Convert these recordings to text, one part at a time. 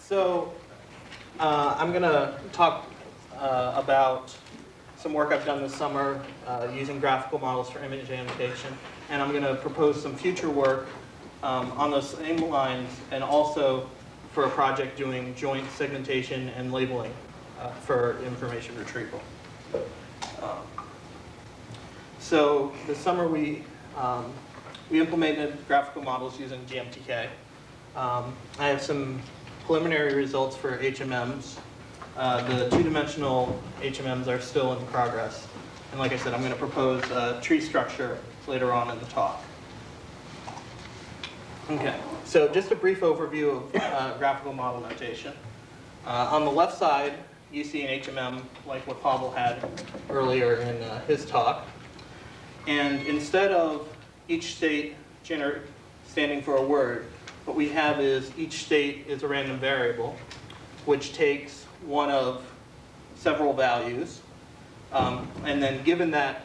So I'm going to talk about some work I've done this summer using graphical models for image annotation. And I'm going to propose some future work on those same lines, and also for a project doing joint segmentation and labeling for information retrieval. So this summer we implemented graphical models using GMTK. I have some preliminary results for HMMs. The two-dimensional HMMs are still in progress. And like I said, I'm going to propose a tree structure later on in the talk. Okay, so just a brief overview of graphical model notation. On the left side, you see an HMM like what Pavel had earlier in his talk. And instead of each state standing for a word, what we have is each state is a random variable, which takes one of several values. And then given that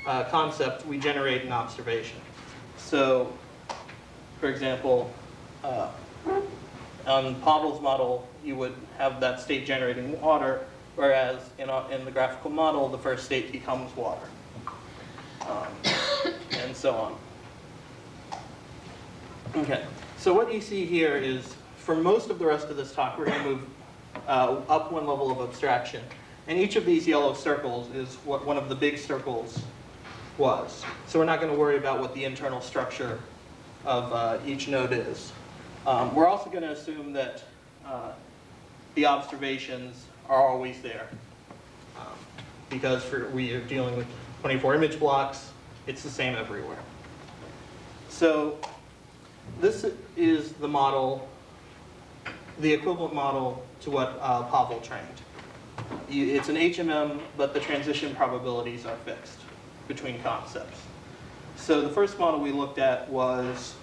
concept, we generate an observation. So, for example, on Pavel's model, you would have that state generating water, whereas in the graphical model, the first state becomes water, and so on. Okay, so what you see here is, for most of the rest of this talk, we're going to move up one level of abstraction. And each of these yellow circles is what one of the big circles was. So we're not going to worry about what the internal structure of each node is. We're also going to assume that the observations are always there. Because we are dealing with 24 image blocks, it's the same everywhere. So this is the model, the equivalent model to what Pavel trained. It's an HMM, but the transition probabilities are fixed between concepts. So the first model we looked at was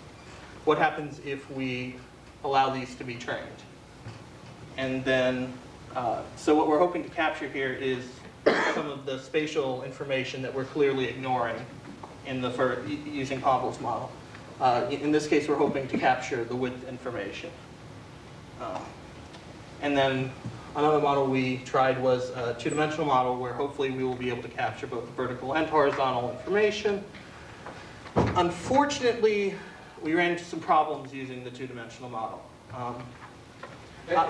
what happens if we allow these to be trained. And then, so what we're hoping to capture here is some of the spatial information that we're clearly ignoring in using Pavel's model. In this case, we're hoping to capture the width information. And then another model we tried was a two-dimensional model where hopefully we will be able to capture both the vertical and horizontal information. Unfortunately, we ran into some problems using the two-dimensional model.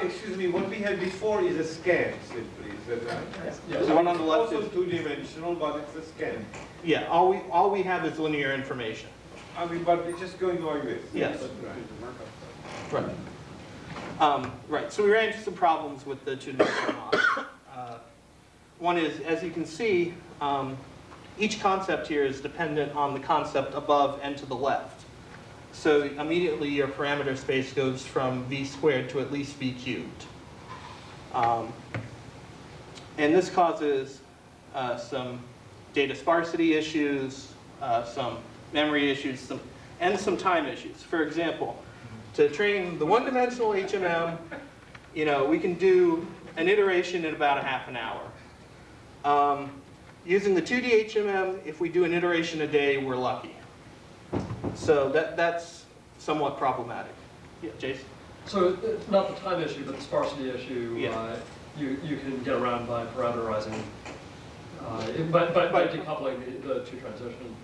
Excuse me, what we had before is a scan, simply, is that right? Yeah. The one on the left also is two-dimensional, but it's a scan. Yeah, all we have is linear information. I mean, but it's just going like this. Yes. Right. Right, so we ran into some problems with the two-dimensional model. One is, as you can see, each concept here is dependent on the concept above and to the left. So immediately your parameter space goes from v squared to at least v cubed. And this causes some data sparsity issues, some memory issues, and some time issues. For example, to train the one-dimensional HMM, we can do an iteration in about a half an hour. Using the 2D HMM, if we do an iteration a day, we're lucky. So that's somewhat problematic. Yeah, Jason? So not the time issue, but the sparsity issue, Yeah. You can get around by parameterizing, by decoupling the two transitions.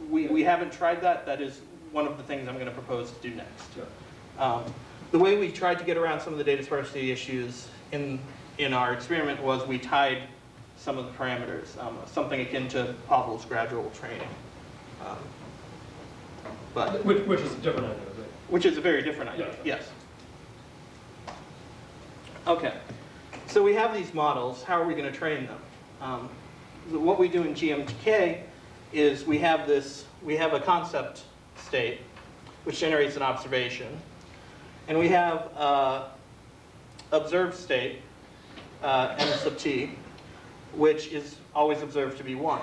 We haven't tried that. That is one of the things I'm going to propose to do next. Yeah. The way we tried to get around some of the data sparsity issues in our experiment was we tied some of the parameters, something akin to Pavel's gradual training. Which is a different idea, right? Which is a very different idea, Yeah. yes. Okay, so we have these models. How are we going to train them? What we do in GMTK is we have a concept state, which generates an observation. And we have observed state, m sub t, which is always observed to be 1.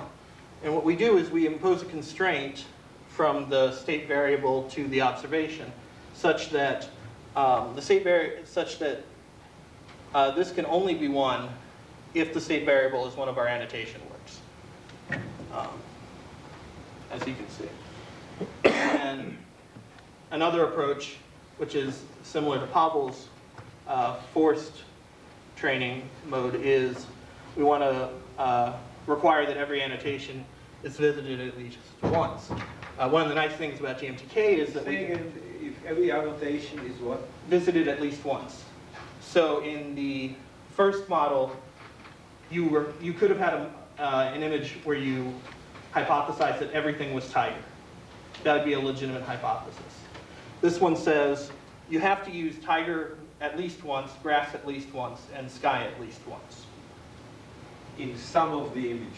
And what we do is we impose a constraint from the state variable to the observation, such that this can only be 1 if the state variable is one of our annotation works, as you can see. And another approach which is similar to Pavel's forced training mode, is we want to require that every annotation is visited at least once. One of the nice things about GMTK is that we Saying if every annotation is what? visited at least once. So in the first model, you could have had an image where you hypothesized that everything was tiger. That would be a legitimate hypothesis. This one says you have to use tiger at least once, grass at least once, and sky at least once. In some of the images.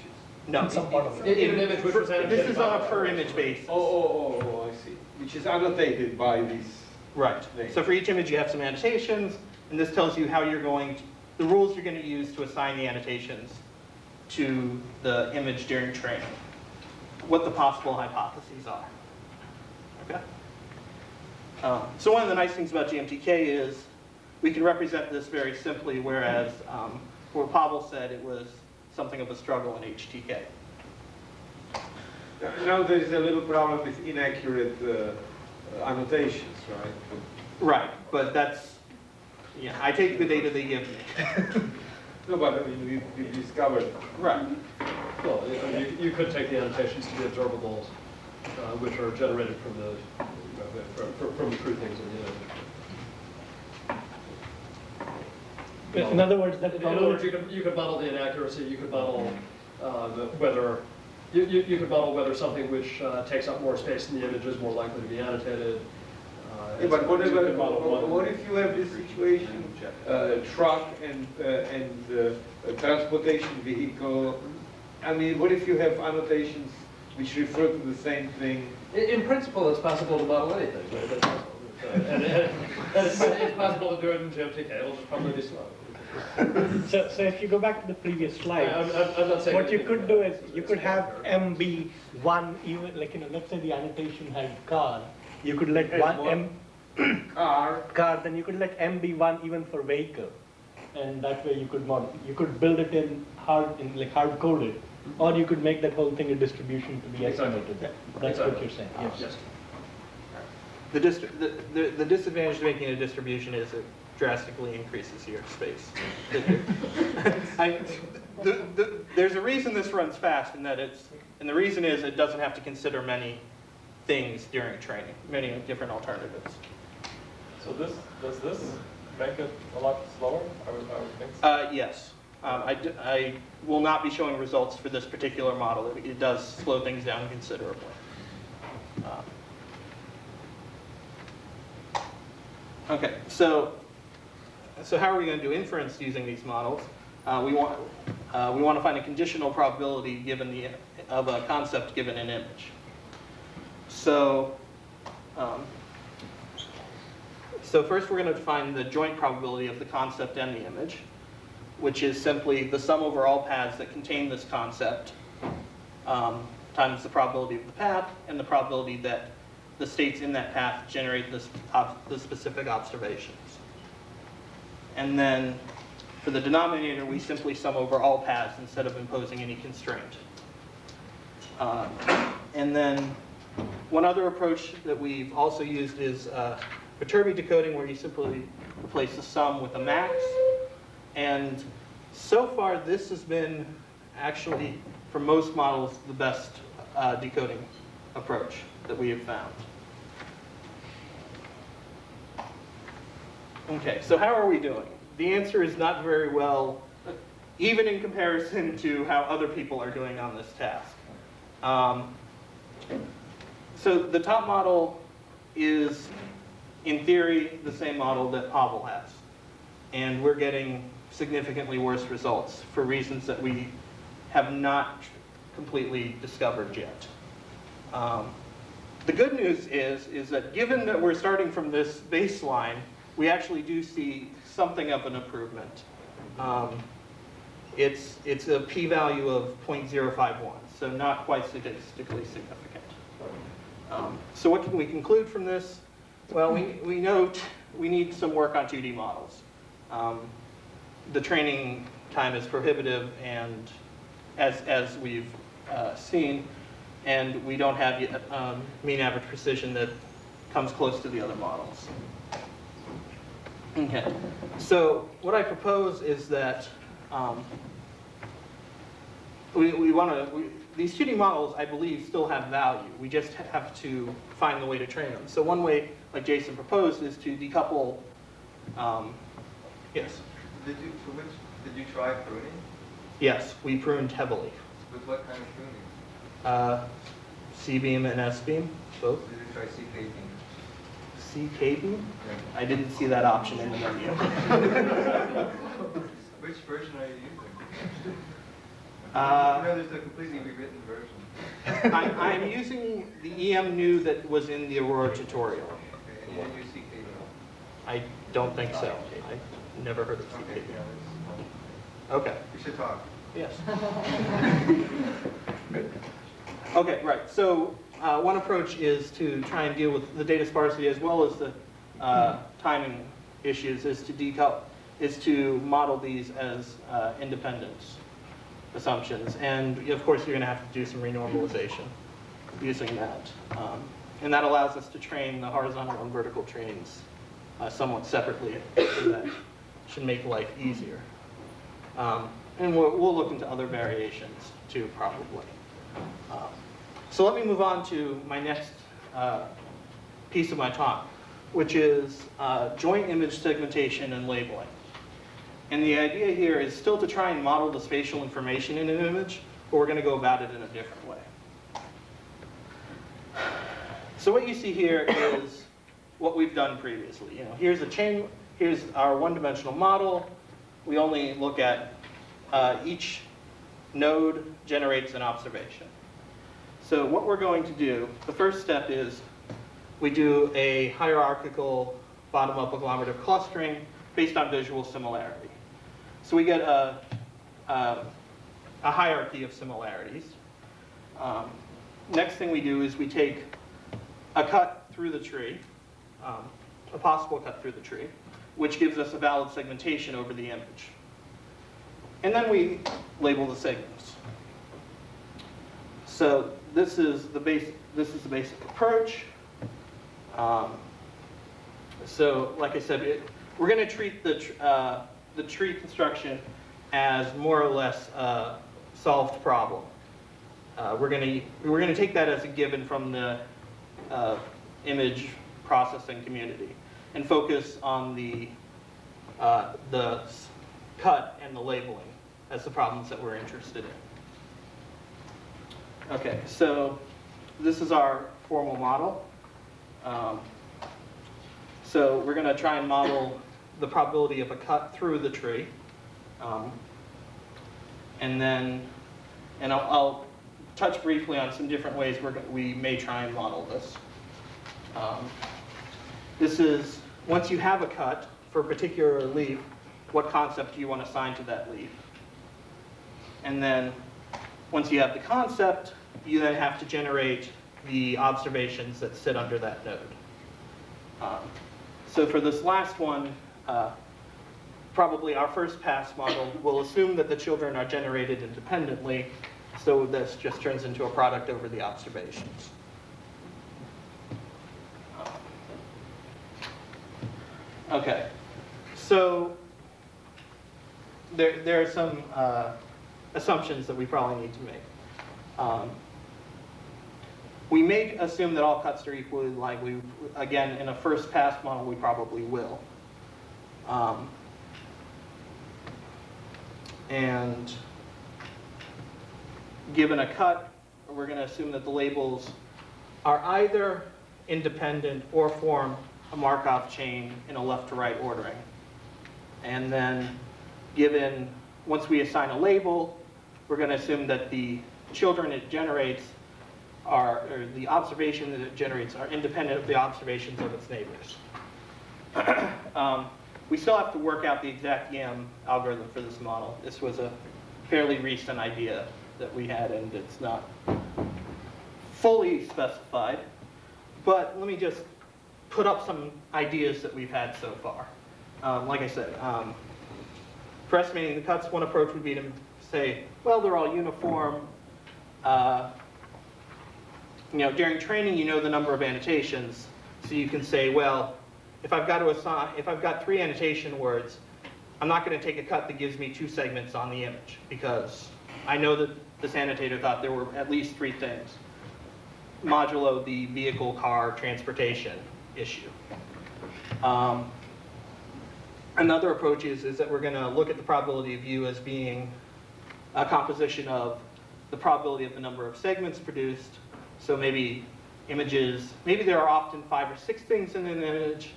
No, Some part of it. In an image which was this is on a annotated per by- image basis. Oh, I see. Which is annotated by this. Right. So for each image you have some annotations, and this tells you how you're going to, the rules you're going to use to assign the annotations to the image during training. What the possible hypotheses are. Okay? So one of the nice things about GMTK is we can represent this very simply, whereas where Pavel said it was something of a struggle in HTK. Now there is a little problem with inaccurate annotations, right? Right, but that's, yeah, I take the data they give me. No, but I mean, we discovered. Right. Well, you could take the annotations to the observables, which are generated from from the true things in the image. In other words, that In other words, you could model the inaccuracy, you could model whether, you could model whether something which takes up more space in the image is more likely to be annotated. Yeah, but You could model one. what if you have this situation, truck and transportation vehicle? I mean, what if you have annotations which refer to the same thing? In principle, it's possible to model anything, right? That's possible. And it's possible to do it in GMTK, it'll just probably be slow. so if you go back to the previous slide, I'm not saying. what you anything could about do that. is you could have MB1 even, like, let's say the annotation had car, you could let Has one what? car, then you could let MB1 even for vehicle, and that way you could build it in like hard coded, or you could make that whole thing a distribution to be Exactly. estimated. That's Exactly. what you're saying. Yes. Yes. The disadvantage to making a distribution is it drastically increases your space. There's a reason this runs fast, and the reason is it doesn't have to consider many things during training, many different alternatives. So does this make it a lot slower? I would think so. Yes. I will not be showing results for this particular model. It does slow things down considerably. Okay, so how are we going to do inference using these models? We want to find a conditional probability of a concept given an image. So first we're going to define the joint probability of the concept and the image, which is simply the sum over all paths that contain this concept times the probability of the path and the probability that the states in that path generate the specific observations. And then for the denominator, we simply sum over all paths instead of imposing any constraint. And then one other approach that we've also used is Viterbi decoding, where you simply replace the sum with a max. And so far, this has been actually, for most models, the best decoding approach that we have found. Okay, so how are we doing? The answer is not very well, even in comparison to how other people are doing on this task. So the top model is, in theory, the same model that Pavel has. And we're getting significantly worse results for reasons that we have not completely discovered yet. The good news is that given that we're starting from this baseline, we actually do see something of an improvement. It's a p-value of 0.051, so not quite statistically significant. So what can we conclude from this? Well, we note we need some work on 2D models. The training time is prohibitive, and as we've seen, and we don't have yet mean average precision that comes close to the other models. Okay, so what I propose is that these 2D models, I believe, still have value. We just have to find the way to train them. So one way, like Jason proposed, is to decouple, yes, Did you try pruning? yes, we pruned heavily. With what kind of pruning? C-beam and S-beam, both. Did you try CK beam? CK-beam? I didn't see that option in the menu. Which version are you using? Uh, there's a completely rewritten version. I'm using the EM-NU that was in the Aurora tutorial. Okay, and you didn't use CK beam? I don't think so. I've never heard of Okay, CK-beam. yeah, Okay, we should talk. yes. Okay, right. So one approach is to try and deal with the data sparsity as well as the timing issues, is to decouple, is to model these as independent assumptions. And of course, you're going to have to do some renormalization using that. And that allows us to train the horizontal and vertical trains somewhat separately, so that should make life easier. And we'll look into other variations too, probably. So let me move on to my next piece of my talk, which is joint image segmentation and labeling. And the idea here is still to try and model the spatial information in an image, but we're going to go about it in a different way. So what you see here is what we've done previously. Here's a chain. Here's our one-dimensional model. We only look at each node generates an observation. So what we're going to do, the first step is we do a hierarchical bottom-up agglomerative clustering based on visual similarity. So we get a hierarchy of similarities. Next thing we do is we take a cut through the tree, a possible cut through the tree, which gives us a valid segmentation over the image. And then we label the segments. So this is the basic approach. So like I said, we're going to treat the tree construction as more or less a solved problem. We're going to take that as a given from the image processing community and focus on the cut and the labeling as the problems that we're interested in. Okay, so this is our formal model. So we're going to try and model the probability of a cut through the tree. And I'll touch briefly on some different ways we may try and model this. This is, once you have a cut for a particular leaf, what concept do you want to assign to that leaf? And then once you have the concept, you then have to generate the observations that sit under that node. So for this last one, probably our first pass model will assume that the children are generated independently, so this just turns into a product over the observations. Okay, so there are some assumptions that we probably need to make. We may assume that all cuts are equally likely. Again, in a first pass model, we probably will. And given a cut, we're going to assume that the labels are either independent or form a Markov chain in a left to right ordering. And then once we assign a label, we're going to assume that the children it generates or the observation that it generates are independent of the observations of its neighbors. We still have to work out the exact EM algorithm for this model. This was a fairly recent idea that we had, and it's not fully specified. But let me just put up some ideas that we've had so far. Like I said, for estimating the cuts, one approach would be to say, well, they're all uniform. During training, you know the number of annotations, So you can say, well, if I've got 3 annotation words, I'm not going to take a cut that gives me 2 segments on the image, because I know that this annotator thought there were at least 3 things, modulo the vehicle, car, transportation issue. Another approach is that we're going to look at the probability of view as being a composition of the probability of the number of segments produced. So maybe there are often 5 or 6 things in an image.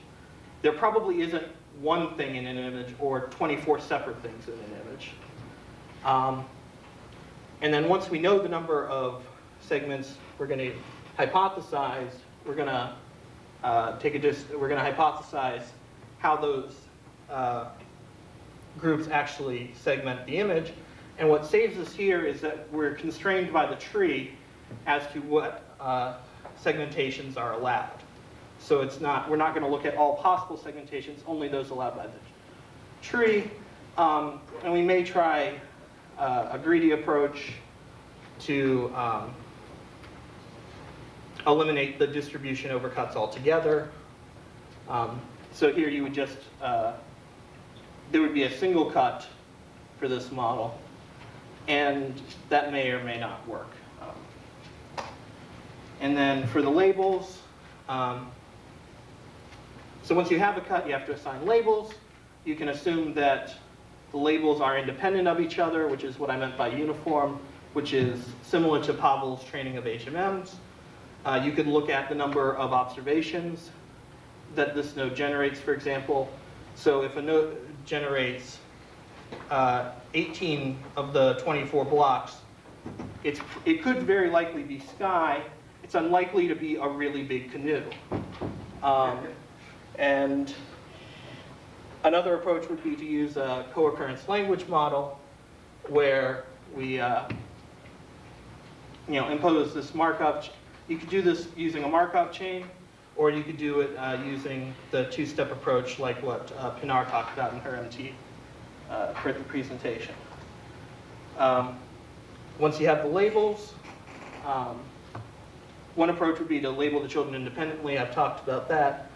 There probably isn't one thing in an image or 24 separate things in an image. And then once we know the number of segments, we're going to hypothesize. We're going to hypothesize how those groups actually segment the image. And what saves us here is that we're constrained by the tree as to what segmentations are allowed. So we're not going to look at all possible segmentations, only those allowed by the tree. And we may try a greedy approach to eliminate the distribution overcuts altogether. So here you would just, there would be a single cut for this model, and that may or may not work. And then for the labels, so once you have a cut, you have to assign labels. You can assume that the labels are independent of each other, which is what I meant by uniform, which is similar to Pavel's training of HMMs. You could look at the number of observations that this node generates, for example. So if a node generates 18 of the 24 blocks, it could very likely be sky. It's unlikely to be a really big canoe. And another approach would be to use a co-occurrence language model where we impose this markup. You could do this using a markup chain, or you could do it using the 2-step approach like what Pinar talked about in her MT presentation. Once you have the labels, one approach would be to label the children independently. I've talked about that.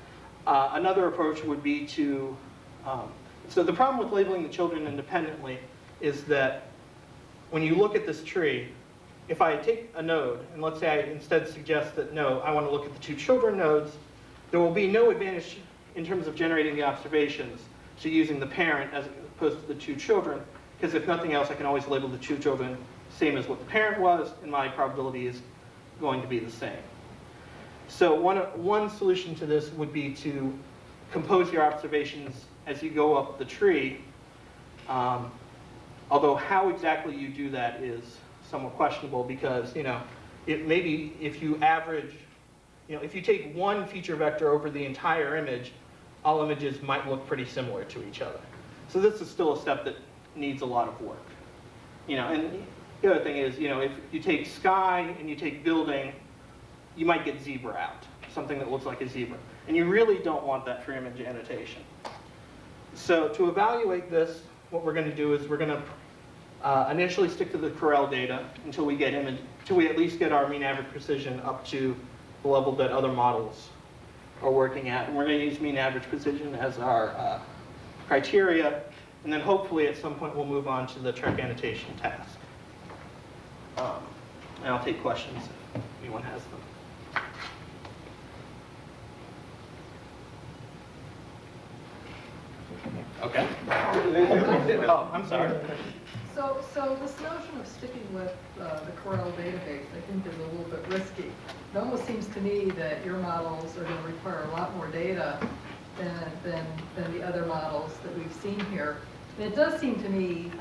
Another approach would be to, so the problem with labeling the children independently is that when you look at this tree, if I take a node, and let's say I instead suggest that no, I want to look at the 2 children nodes, there will be no advantage in terms of generating the observations to using the parent as opposed to the 2 children, because if nothing else, I can always label the 2 children same as what the parent was, and my probability is going to be the same. So one solution to this would be to compose your observations as you go up the tree, although how exactly you do that is somewhat questionable, because maybe if you average, if you take one feature vector over the entire image, all images might look pretty similar to each other. So this is still a step that needs a lot of work. And the other thing is, if you take sky and you take building, you might get zebra out, something that looks like a zebra. And you really don't want that for image annotation. So to evaluate this, what we're going to do is we're going to initially stick to the Corel data until we at least get our mean average precision up to the level that other models are working at. And we're going to use mean average precision as our criteria. And then hopefully at some point we'll move on to the track annotation task. And I'll take questions if anyone has them. Okay. Oh, I'm sorry. So this notion of sticking with the Corel database, I think, is a little bit risky. It almost seems to me that your models are going to require a lot more data than the other models that we've seen here. And it does seem to me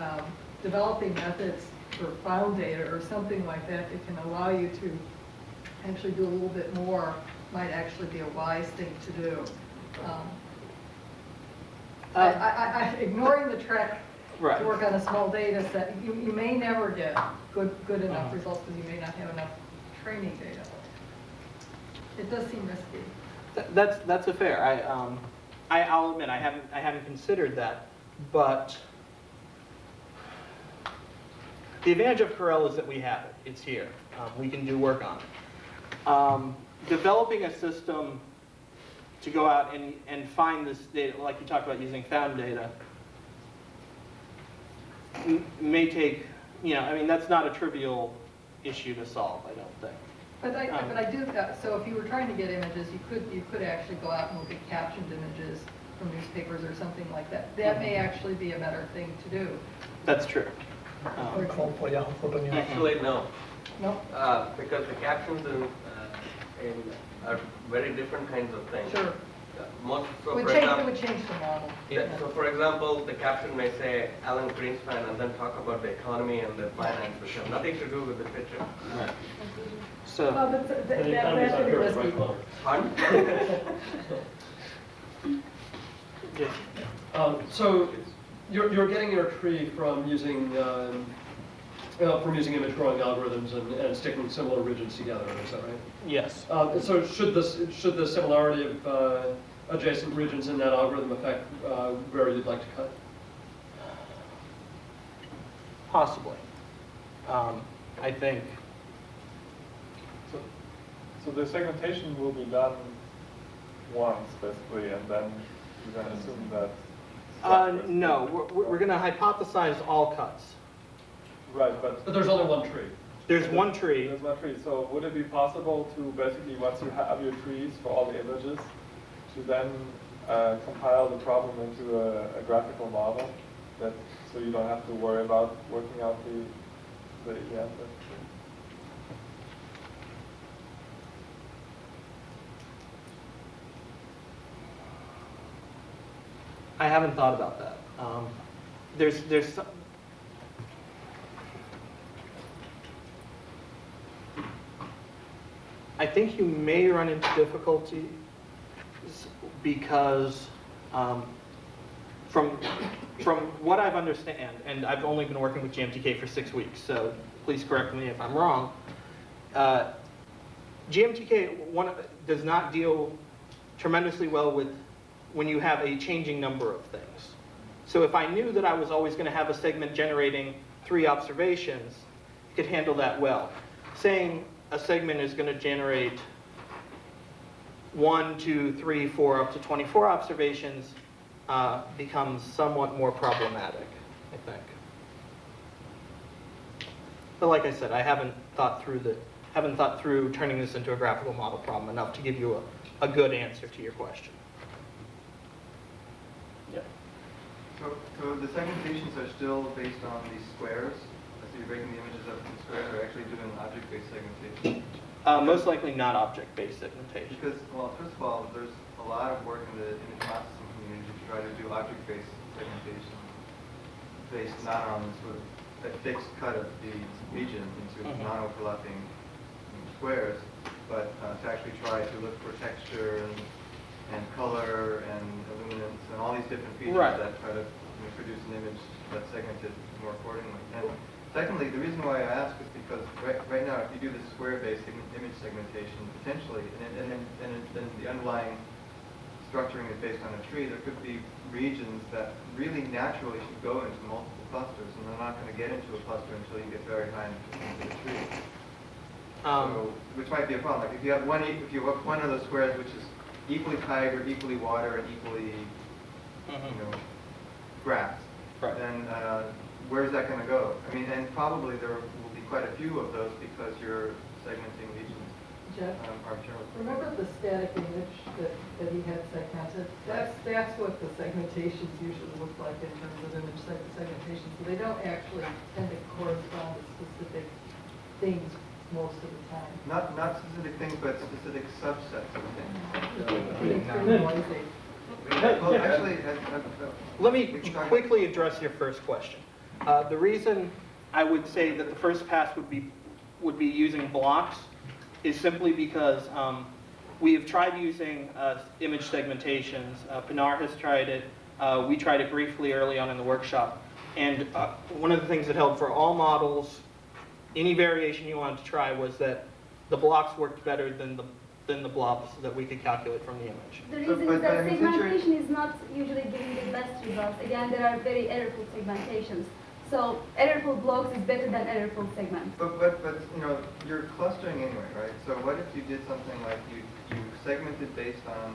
developing methods for found data or something like that that can allow you to actually do a little bit more might actually be a wise thing to do. Ignoring the trek Right. to work on a small data set, you may never get good enough results because you may not have enough training data. It does seem risky. That's a fair. I'll admit I haven't considered that, but the advantage of Corel is that we have it. It's here. We can do work on it. Developing a system to go out and find this data, like you talked about using found data, may take, I mean, that's not a trivial issue to solve, I don't think. But I do, so if you were trying to get images, you could actually go out and look at captioned images from newspapers or something like that. That may actually be a better thing to do. That's true. Actually, no, No? because the captions are very different kinds of things. Sure. Most, so It for example, would change the model. so for example, the caption may say Alan Greenspan and then talk about the economy and the finance, which have nothing to do with the picture. Right. So, Well, but The economy's that not could be here, risky. right, Connor? Pardon? yeah. So you're getting your tree from using image growing algorithms and sticking similar regions together. Is that right? Yes. So should the similarity of adjacent regions in that algorithm affect where you'd like to cut? Possibly. I think. So the segmentation will be done once, basically, and then you're going to assume that... No, we're going to hypothesize all cuts. Right, but But there's only one tree. There's one tree. there's one tree. So would it be possible to basically, once you have your trees for all the images, to then compile the problem into a graphical model, that so you don't have to worry about working out the answer? I haven't thought about that. There's some, I think you may run into difficulties because from what I've understand, and I've only been working with GMTK for 6 weeks, so please correct me if I'm wrong. GMTK does not deal tremendously well with when you have a changing number of things. So if I knew that I was always going to have a segment generating 3 observations, it could handle that well. Saying a segment is going to generate 1, 2, 3, 4, up to 24 observations becomes somewhat more problematic, I think. But like I said, I haven't thought through turning this into a graphical model problem enough to give you a good answer to your question. Yeah. So the segmentations are still based on these squares? So you're breaking the images up into squares, or actually doing object-based segmentation? Most likely not object-based segmentation. Because, well, first of all, there's a lot of work in the image processing community to try to do object-based segmentation based not on sort of a fixed cut of the region into non-overlapping squares, but to actually try to look for texture and color and illuminance and all these different features that try to produce an image that's segmented more accordingly. And secondly, the reason why I ask is because right now, if you do this square-based image segmentation, potentially, and then the underlying structuring is based on a tree, there could be regions that really naturally should go into multiple clusters, and they're not going to get into a cluster until you get very high into the tree. So, which might be a problem. Like if you have one of those squares which is equally tiger, equally water, and equally, grass, then where's that going to go? I mean, and probably there will be quite a few of those because you're segmenting regions Jeff, arbitrarily. remember the static image that he had segmented? That's what the segmentations usually look like in terms of image segmentation. So they don't actually tend to correspond to specific things most of the time. Not specific things, but specific subsets of things. Pretty noisy. Well, actually, Let me we can talk- quickly address your first question. The reason I would say that the first pass would be using blocks is simply because we have tried using image segmentations. Pinar has tried it. We tried it briefly early on in the workshop. And one of the things that held for all models, any variation you wanted to try, was that the blocks worked better than the blobs that we could calculate from the image. The reason But is that I mean, since you're- segmentation is not usually giving the best results. Again, there are very errorful segmentations. So errorful blocks is better than errorful segments. But you're clustering anyway, right? So what if you did something like you segmented based on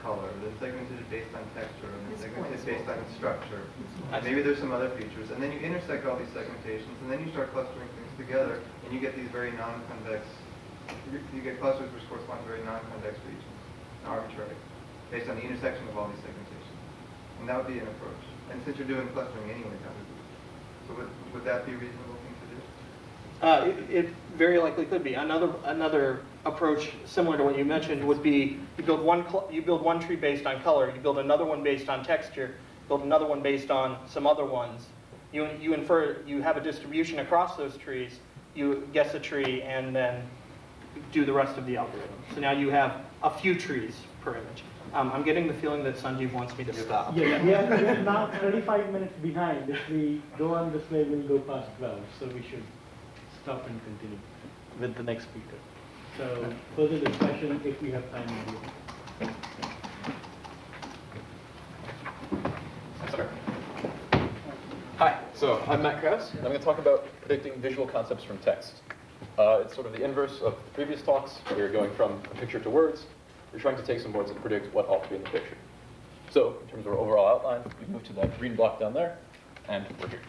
color, then segmented it based on texture, and then segmented it based on structure. I see. Maybe there's some other features, and then you intersect all these segmentations, and then you start clustering things together, and you get these very non-convex, you get clusters which correspond to very non-convex regions, arbitrary, based on the intersection of all these segmentations. And that would be an approach. And since you're doing clustering anyway, that would be. So would that be a reasonable thing to do? It very likely could be. Another approach similar to what you mentioned would be you build one tree based on color, you build another one based on texture, build another one based on some other ones. You have a distribution across those trees, you guess a tree, and then do the rest of the algorithm. So now you have a few trees per image. I'm getting the feeling that Sanjeev wants me to stop. Yeah, we are now 35 minutes behind. If we go on this way, we'll go past 12. So we should stop and continue with the next speaker. So further discussion if we have time. Sorry. Hi, so I'm Matt Krause, and I'm going to talk about predicting visual concepts from text. It's sort of the inverse of the previous talks. We're going from a picture to words. We're trying to take some words and predict what ought to be in the picture. So, in terms of our overall outline, we move to that green block down there, and we're here.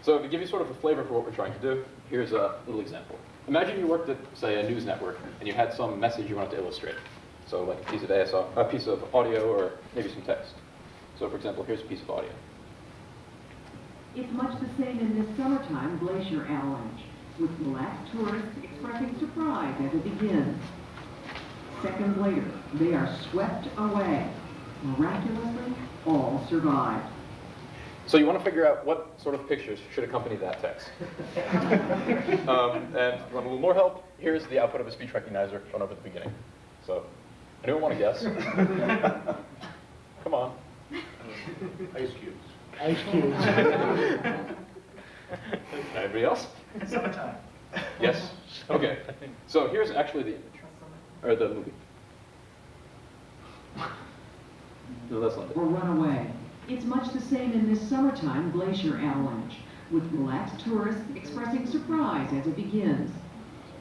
So to give you sort of a flavor for what we're trying to do, here's a little example. Imagine you worked at, say, a news network, and you had some message you wanted to illustrate. So like a piece of a piece of audio, or maybe some text. So for example, here's a piece of audio. It's much the same in this summertime glacier avalanche, with relaxed tourists expressing surprise as it begins. Seconds later, they are swept away. Miraculously, all survived. So you want to figure out what sort of pictures should accompany that text. And if you want a little more help, here's the output of a speech recognizer shown over at the beginning. So, anyone want to guess? Come on. Ice cubes. Ice cubes. Anybody else? Summertime. Yes? Okay. So here's actually the image. Or the movie. No, that's not it. Or run away. It's much the same in this summertime glacier avalanche, with relaxed tourists expressing surprise as it begins.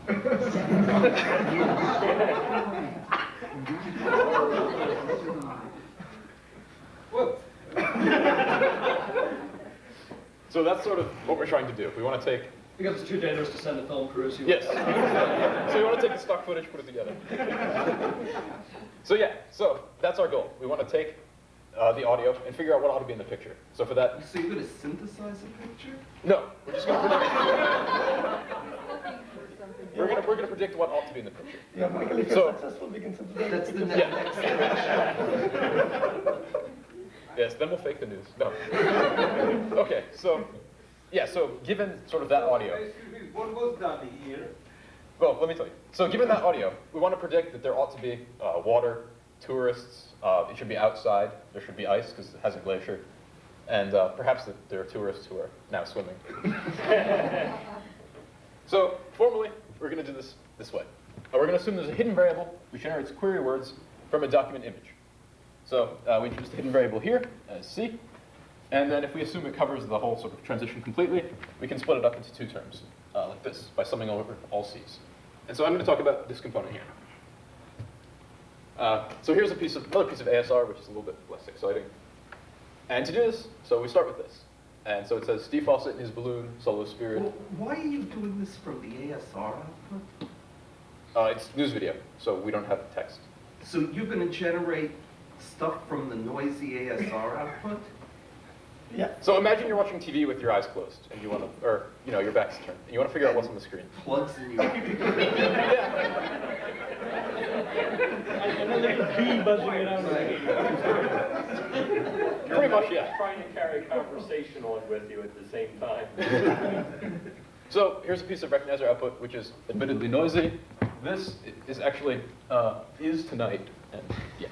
Seconds later, they are swept away. Miraculously, all survived. What? So that's sort of what we're trying to do. We want to take... Because it's too dangerous to send a film crew. So Yes. So we want to take the stock footage, put it together. So yeah, so that's our goal. We want to take the audio and figure out what ought to be in the picture. So for that... So you're going to synthesize a picture? No, we're just going to predict... We're going to predict what ought to be in the picture. Yeah, Michael, if So- you're successful, we can synthesize. That's the Yeah. next step. Yes, then we'll fake the news. No. Okay, so... Yeah, so given sort of that audio... Excuse me, what was done here? Well, let me tell you. So given that audio, we want to predict that there ought to be water, tourists, it should be outside, there should be ice because it has a glacier, and perhaps that there are tourists who are now swimming. So formally, we're going to do this way. We're going to assume there's a hidden variable which generates query words from a document image. So we introduce the hidden variable here as C, and then if we assume it covers the whole sort of transition completely, we can split it up into two terms, like this, by summing over all C's. And so I'm going to talk about this component here. So here's another piece of ASR, which is a little bit less exciting. And to do this, so we start with this. And so it says, Steve Fawcett in his balloon, solo spirit. Well, why are you doing this from the ASR output? It's news video, so we don't have the text. So you're going to generate stuff from the noisy ASR output? Yeah. So imagine you're watching TV with your eyes closed, and you want to, or your back's turned, and you want to figure out what's on the screen. Plugs in your... And a little bee buzzing around. Pretty much, yeah. Trying to carry conversation on with you at the same time. So here's a piece of recognizer output, which is admittedly noisy. This is actually is tonight, and yeah.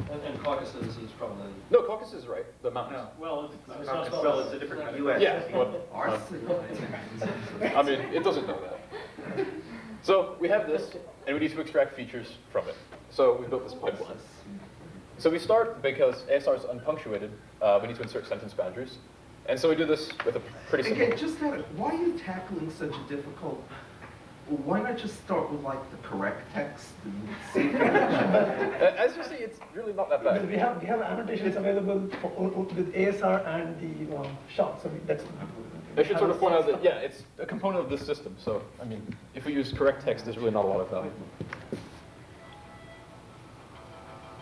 And Caucasus is from the... No, Caucasus is right. The mountains. Well, it's not spelled. Well, it's a different kind of US. Yeah. Well, I mean, it doesn't know that. So we have this, and we need to extract features from it. So we built this pipeline. So we start, because ASR is unpunctuated, we need to insert sentence boundaries. And so we do this with a pretty simple... Again, just that, why are you tackling such a difficult... Well, why not just start with, like, the correct text and see if As not that bad. We have annotations available for, with ASR and the shot, so that's. I should sort of point out that, yeah, it's a component of this system. So, I mean, if we use correct text, there's really not a lot of value.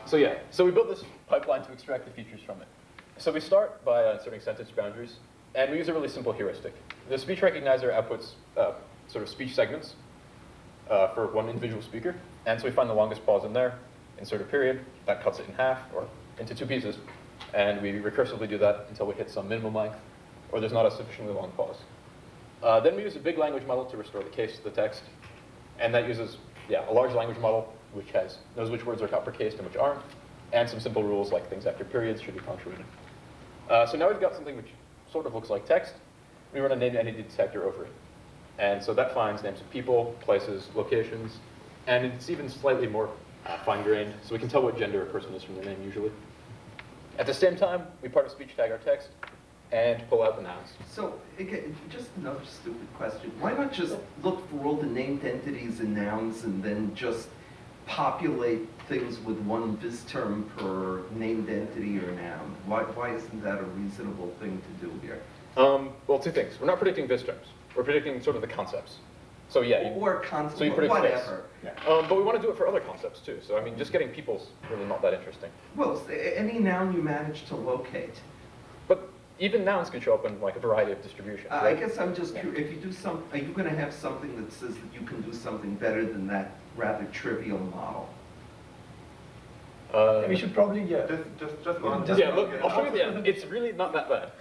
So yeah, so we built this pipeline to extract the features from it. So we start by inserting sentence boundaries, and we use a really simple heuristic. The speech recognizer outputs sort of speech segments for one individual speaker, and so we find the longest pause in there, insert a period, that cuts it in half, or into 2 pieces, and we recursively do that until we hit some minimum length, or there's not a sufficiently long pause. Then we use a big language model to restore the case to the text, and that uses, yeah, a large language model which knows which words are uppercased and which aren't, and some simple rules like things after periods should be punctuated. So now we've got something which sort of looks like text. We run a named entity detector over it. And so that finds names of people, places, locations, and it's even slightly more fine-grained, so we can tell what gender a person is from their name usually. At the same time, we part-of-speech tag our text and pull out the nouns. So, again, just another stupid question. Why not just look for all the named entities and nouns and then just populate things with one vis term per named entity or noun? Why isn't that a reasonable thing to do here? Well, 2 things. We're not predicting vis terms. We're predicting sort of the concepts. So yeah, Or concept, so you predict whatever. but we want to do it for other concepts too. So I mean, just getting people's really not that interesting. Well, any noun you manage to locate. But even nouns can show up in like a variety of distributions. I Right? guess I'm just curious, if you do are you going to have something that says that you can do something better than that rather trivial model? We should probably, yeah. Just one. Yeah, look, I'll show you the end. It's really not that bad.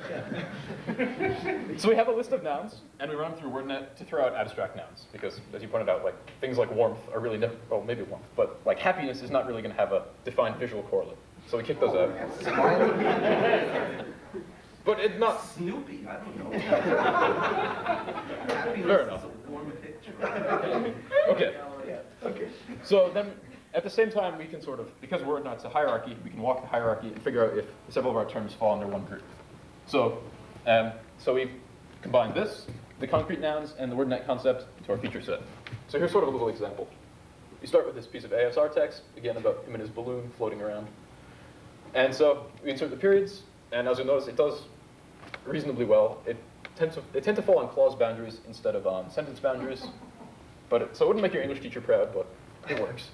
So we have a list of nouns, and we run through WordNet to throw out abstract nouns, because as you pointed out, like things like warmth are really never, well, maybe warmth, but like happiness is not really going to have a defined visual correlate. So we kick those out. But it's not Snoopy, I don't know. Happiness Fair enough. is a warm picture. okay. Yeah, okay. So then, at the same time, we can sort of, because WordNet's a hierarchy, we can walk the hierarchy and figure out if several of our terms fall under one group. So, so we've combined this, the concrete nouns, and the WordNet concept into our feature set. So here's sort of a little example. We start with this piece of ASR text, again about him and his balloon floating around. And so we insert the periods, and as you'll notice, it does reasonably well. They tend to fall on clause boundaries instead of on sentence boundaries. So it wouldn't make your English teacher proud, but it works.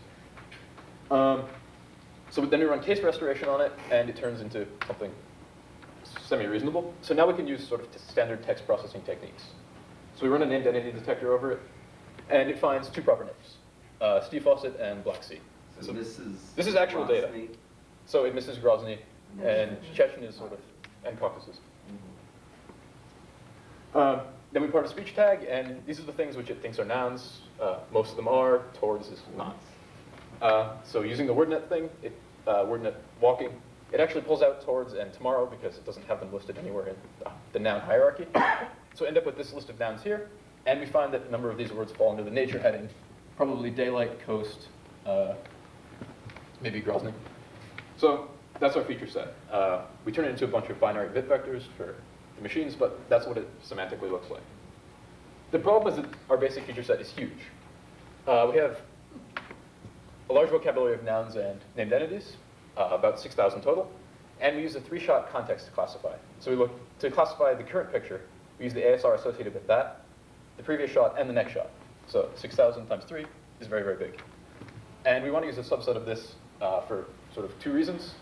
So then we run case restoration on it, and it turns into something semi-reasonable. So now we can use sort of standard text processing techniques. So we run a named entity detector over it, and it finds 2 proper names, Steve Fawcett and Black Sea. So this is actual data. Grozny. So it misses Grozny, and Chechen is sort of, and Caucasus. Then we part a speech tag, and these are the things which it thinks are nouns. Most of them are, towards is not. So using the WordNet thing, WordNet walking, it actually pulls out towards and tomorrow because it doesn't have them listed anywhere in the noun hierarchy. So we end up with this list of nouns here, and we find that a number of these words fall under the nature heading, probably daylight, coast, maybe Grozny. So that's our feature set. We turn it into a bunch of binary bit vectors for the machines, but that's what it semantically looks like. The problem is that our basic feature set is huge. We have a large vocabulary of nouns and named entities, about 6,000 total, and we use a 3-shot context to classify. So we look to classify the current picture. We use the ASR associated with that, the previous shot, and the next shot. So 6,000 times 3 is very, very big. And we want to use a subset of this for sort of 2 reasons.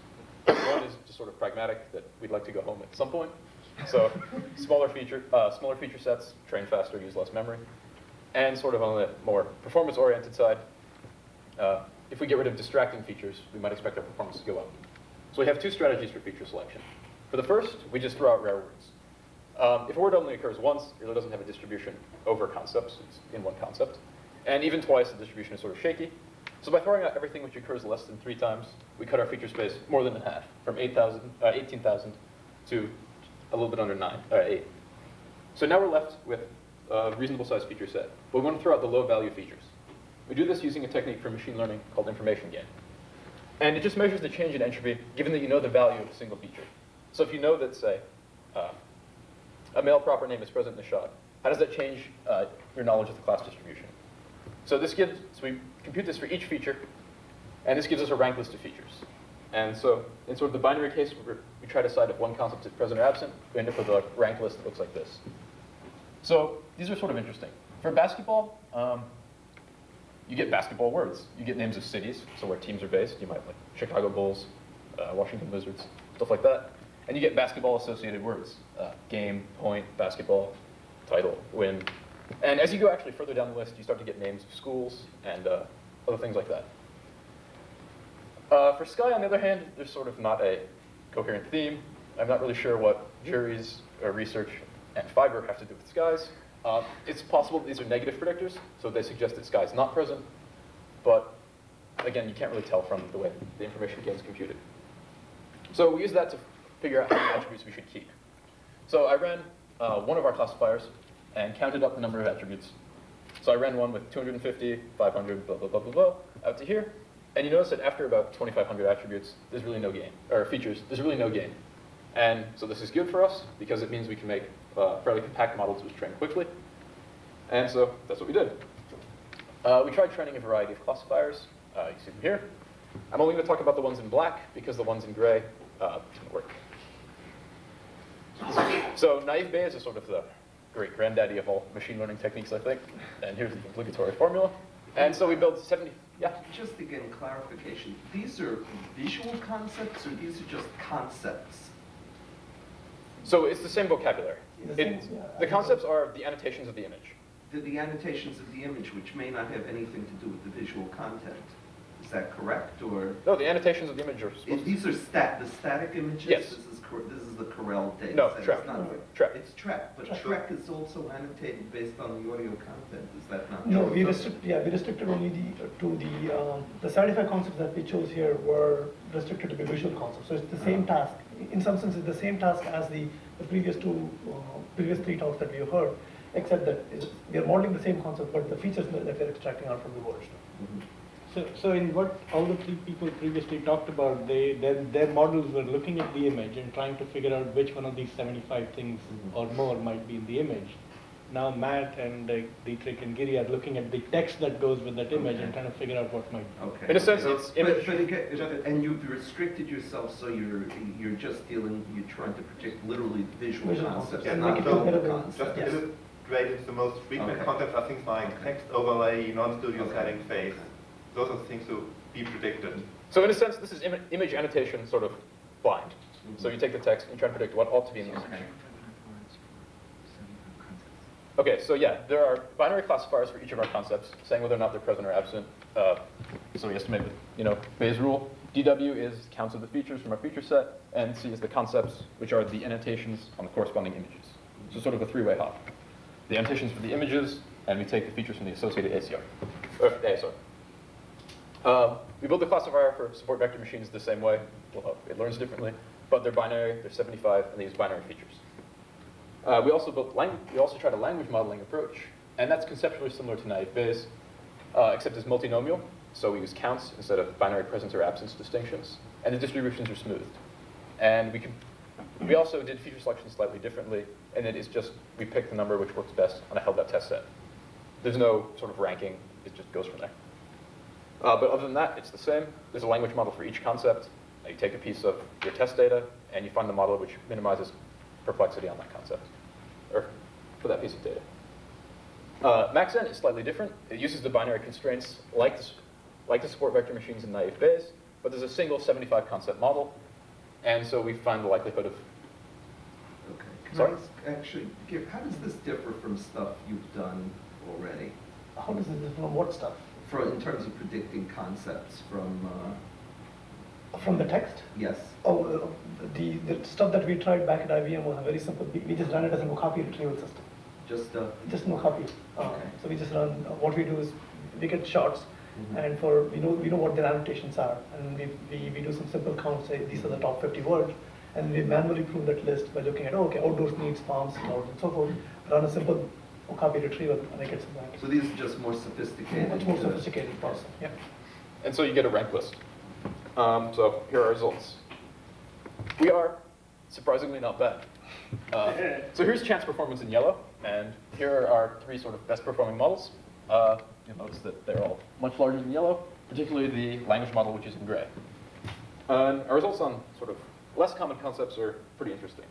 One is just sort of pragmatic, that we'd like to go home at some point. So smaller feature sets, train faster, use less memory. And sort of on the more performance-oriented side, if we get rid of distracting features, we might expect our performance to go up. So we have 2 strategies for feature selection. For the first, we just throw out rare words. If a word only occurs once, it really doesn't have a distribution over concepts. It's in one concept. And even twice, the distribution is sort of shaky. So by throwing out everything which occurs less than 3 times, we cut our feature space more than in half, from 18,000 to a little bit under 8. So now we're left with a reasonable sized feature set. But we want to throw out the low value features. We do this using a technique from machine learning called information gain. And it just measures the change in entropy, given that you know the value of a single feature. So if you know that, say, a male proper name is present in the shot, how does that change your knowledge of the class distribution? So we compute this for each feature, and this gives us a rank list of features. And so in sort of the binary case, we try to decide if one concept is present or absent. We end up with a ranked list that looks like this. So these are sort of interesting. For basketball, you get basketball words. You get names of cities, so where teams are based. You might like Chicago Bulls, Washington Wizards, stuff like that. And you get basketball-associated words. Game, point, basketball, title, win. And as you go actually further down the list, you start to get names of schools and other things like that. For Sky, on the other hand, there's sort of not a coherent theme. I'm not really sure what juries or research and fiber have to do with skies. It's possible that these are negative predictors, so they suggest that sky is not present. But again, you can't really tell from the way the information gets computed. So we use that to figure out how many attributes we should keep. So I ran one of our classifiers and counted up the number of attributes. So I ran one with 250, 500, blah, blah, blah, blah, blah, out to here. And you notice that after about 2,500 attributes, there's really no gain, or features, there's really no gain. And so this is good for us because it means we can make fairly compact models which train quickly. And so that's what we did. We tried training a variety of classifiers. You see them here. I'm only going to talk about the ones in black because the ones in gray didn't work. So naive Bayes is sort of the great granddaddy of all machine learning techniques, I think. And here's the obligatory formula. And so we built 70, yeah? Just again, clarification. These are visual concepts or these are just concepts? So it's the same vocabulary. The concepts are the annotations of the image. The annotations of the image, which may not have anything to do with the visual content. Is that correct, or? No, the annotations of the image are supposed These are the static images? Yes. This is the Corel data. No, set. Trek. It's not- Trek. It's Trek, but Trek is also annotated based on the audio content. Is that not No, true? we restricted only the 75 concepts that we chose here were restricted to the visual concepts. So it's the same task. In some sense, it's the same task as the previous three talks that we have heard, except that we are modeling the same concept, but the features that we're extracting are from the words. So in what all the three people previously talked about, their models were looking at the image and trying to figure out which one of these 75 things or more might be in the image. Now Matt and Dietrich and Giri are looking at the text that goes with that image and trying to figure out what might be. Okay. In a sense, it's image. But again, and you've restricted yourself, so you're trying to predict literally visual concepts, Yeah, not make it verbal comparable. concepts. Just to illustrate it, the most frequent concepts are things like text overlay, non-studio setting phase. Those are the things to be predicted. So in a sense, this is image annotation sort of blind. So you take the text and you try to predict what ought to be in the image. Okay, so yeah, there are binary classifiers for each of our concepts, saying whether or not they're present or absent. So we estimate the Bayes rule. DW is counts of the features from our feature set, and C is the concepts, which are the annotations on the corresponding images. So sort of a three-way hop. The annotations for the images, and we take the features from the associated ASR. We build the classifier for support vector machines the same way. Well, it learns differently, but they're binary, they're 75, and they use binary features. We also tried a language modeling approach, and that's conceptually similar to naive Bayes, except it's multinomial, so we use counts instead of binary presence or absence distinctions, and the distributions are smoothed. And we also did feature selection slightly differently, and it is just we pick the number which works best on a held-out test set. There's no sort of ranking, it just goes from there. But other than that, it's the same. There's a language model for each concept. You take a piece of your test data, and you find the model which minimizes perplexity on that concept, or for that piece of data. MaxN is slightly different. It uses the binary constraints like the support vector machines in naive Bayes, but there's a single 75 concept model, and so we find the likelihood of... Okay. Sorry? Actually, how does this differ from stuff you've done already? How does it differ from what stuff? In terms of predicting concepts From the text? Yes. Oh, the stuff that we tried back at IBM was very simple. We just ran it as a no-copy retrieval system. Just no copy. Okay. So we just run. What we do is we get shots, and we know what their annotations are, and we do some simple counts. Say these are the top 50 words, and we manually prove that list by looking at outdoors needs farms, clouds, and so forth. Run a simple copy retrieval, and I get some rank. So these are just more sophisticated. Much more sophisticated process. Yeah. And so you get a rank list. So here are our results. We are surprisingly not bad. So here's chance performance in yellow, and here are our three sort of best performing models. You'll notice that they're all much larger than yellow, particularly the language model, which is in gray. Our results on sort of less common concepts are pretty interesting.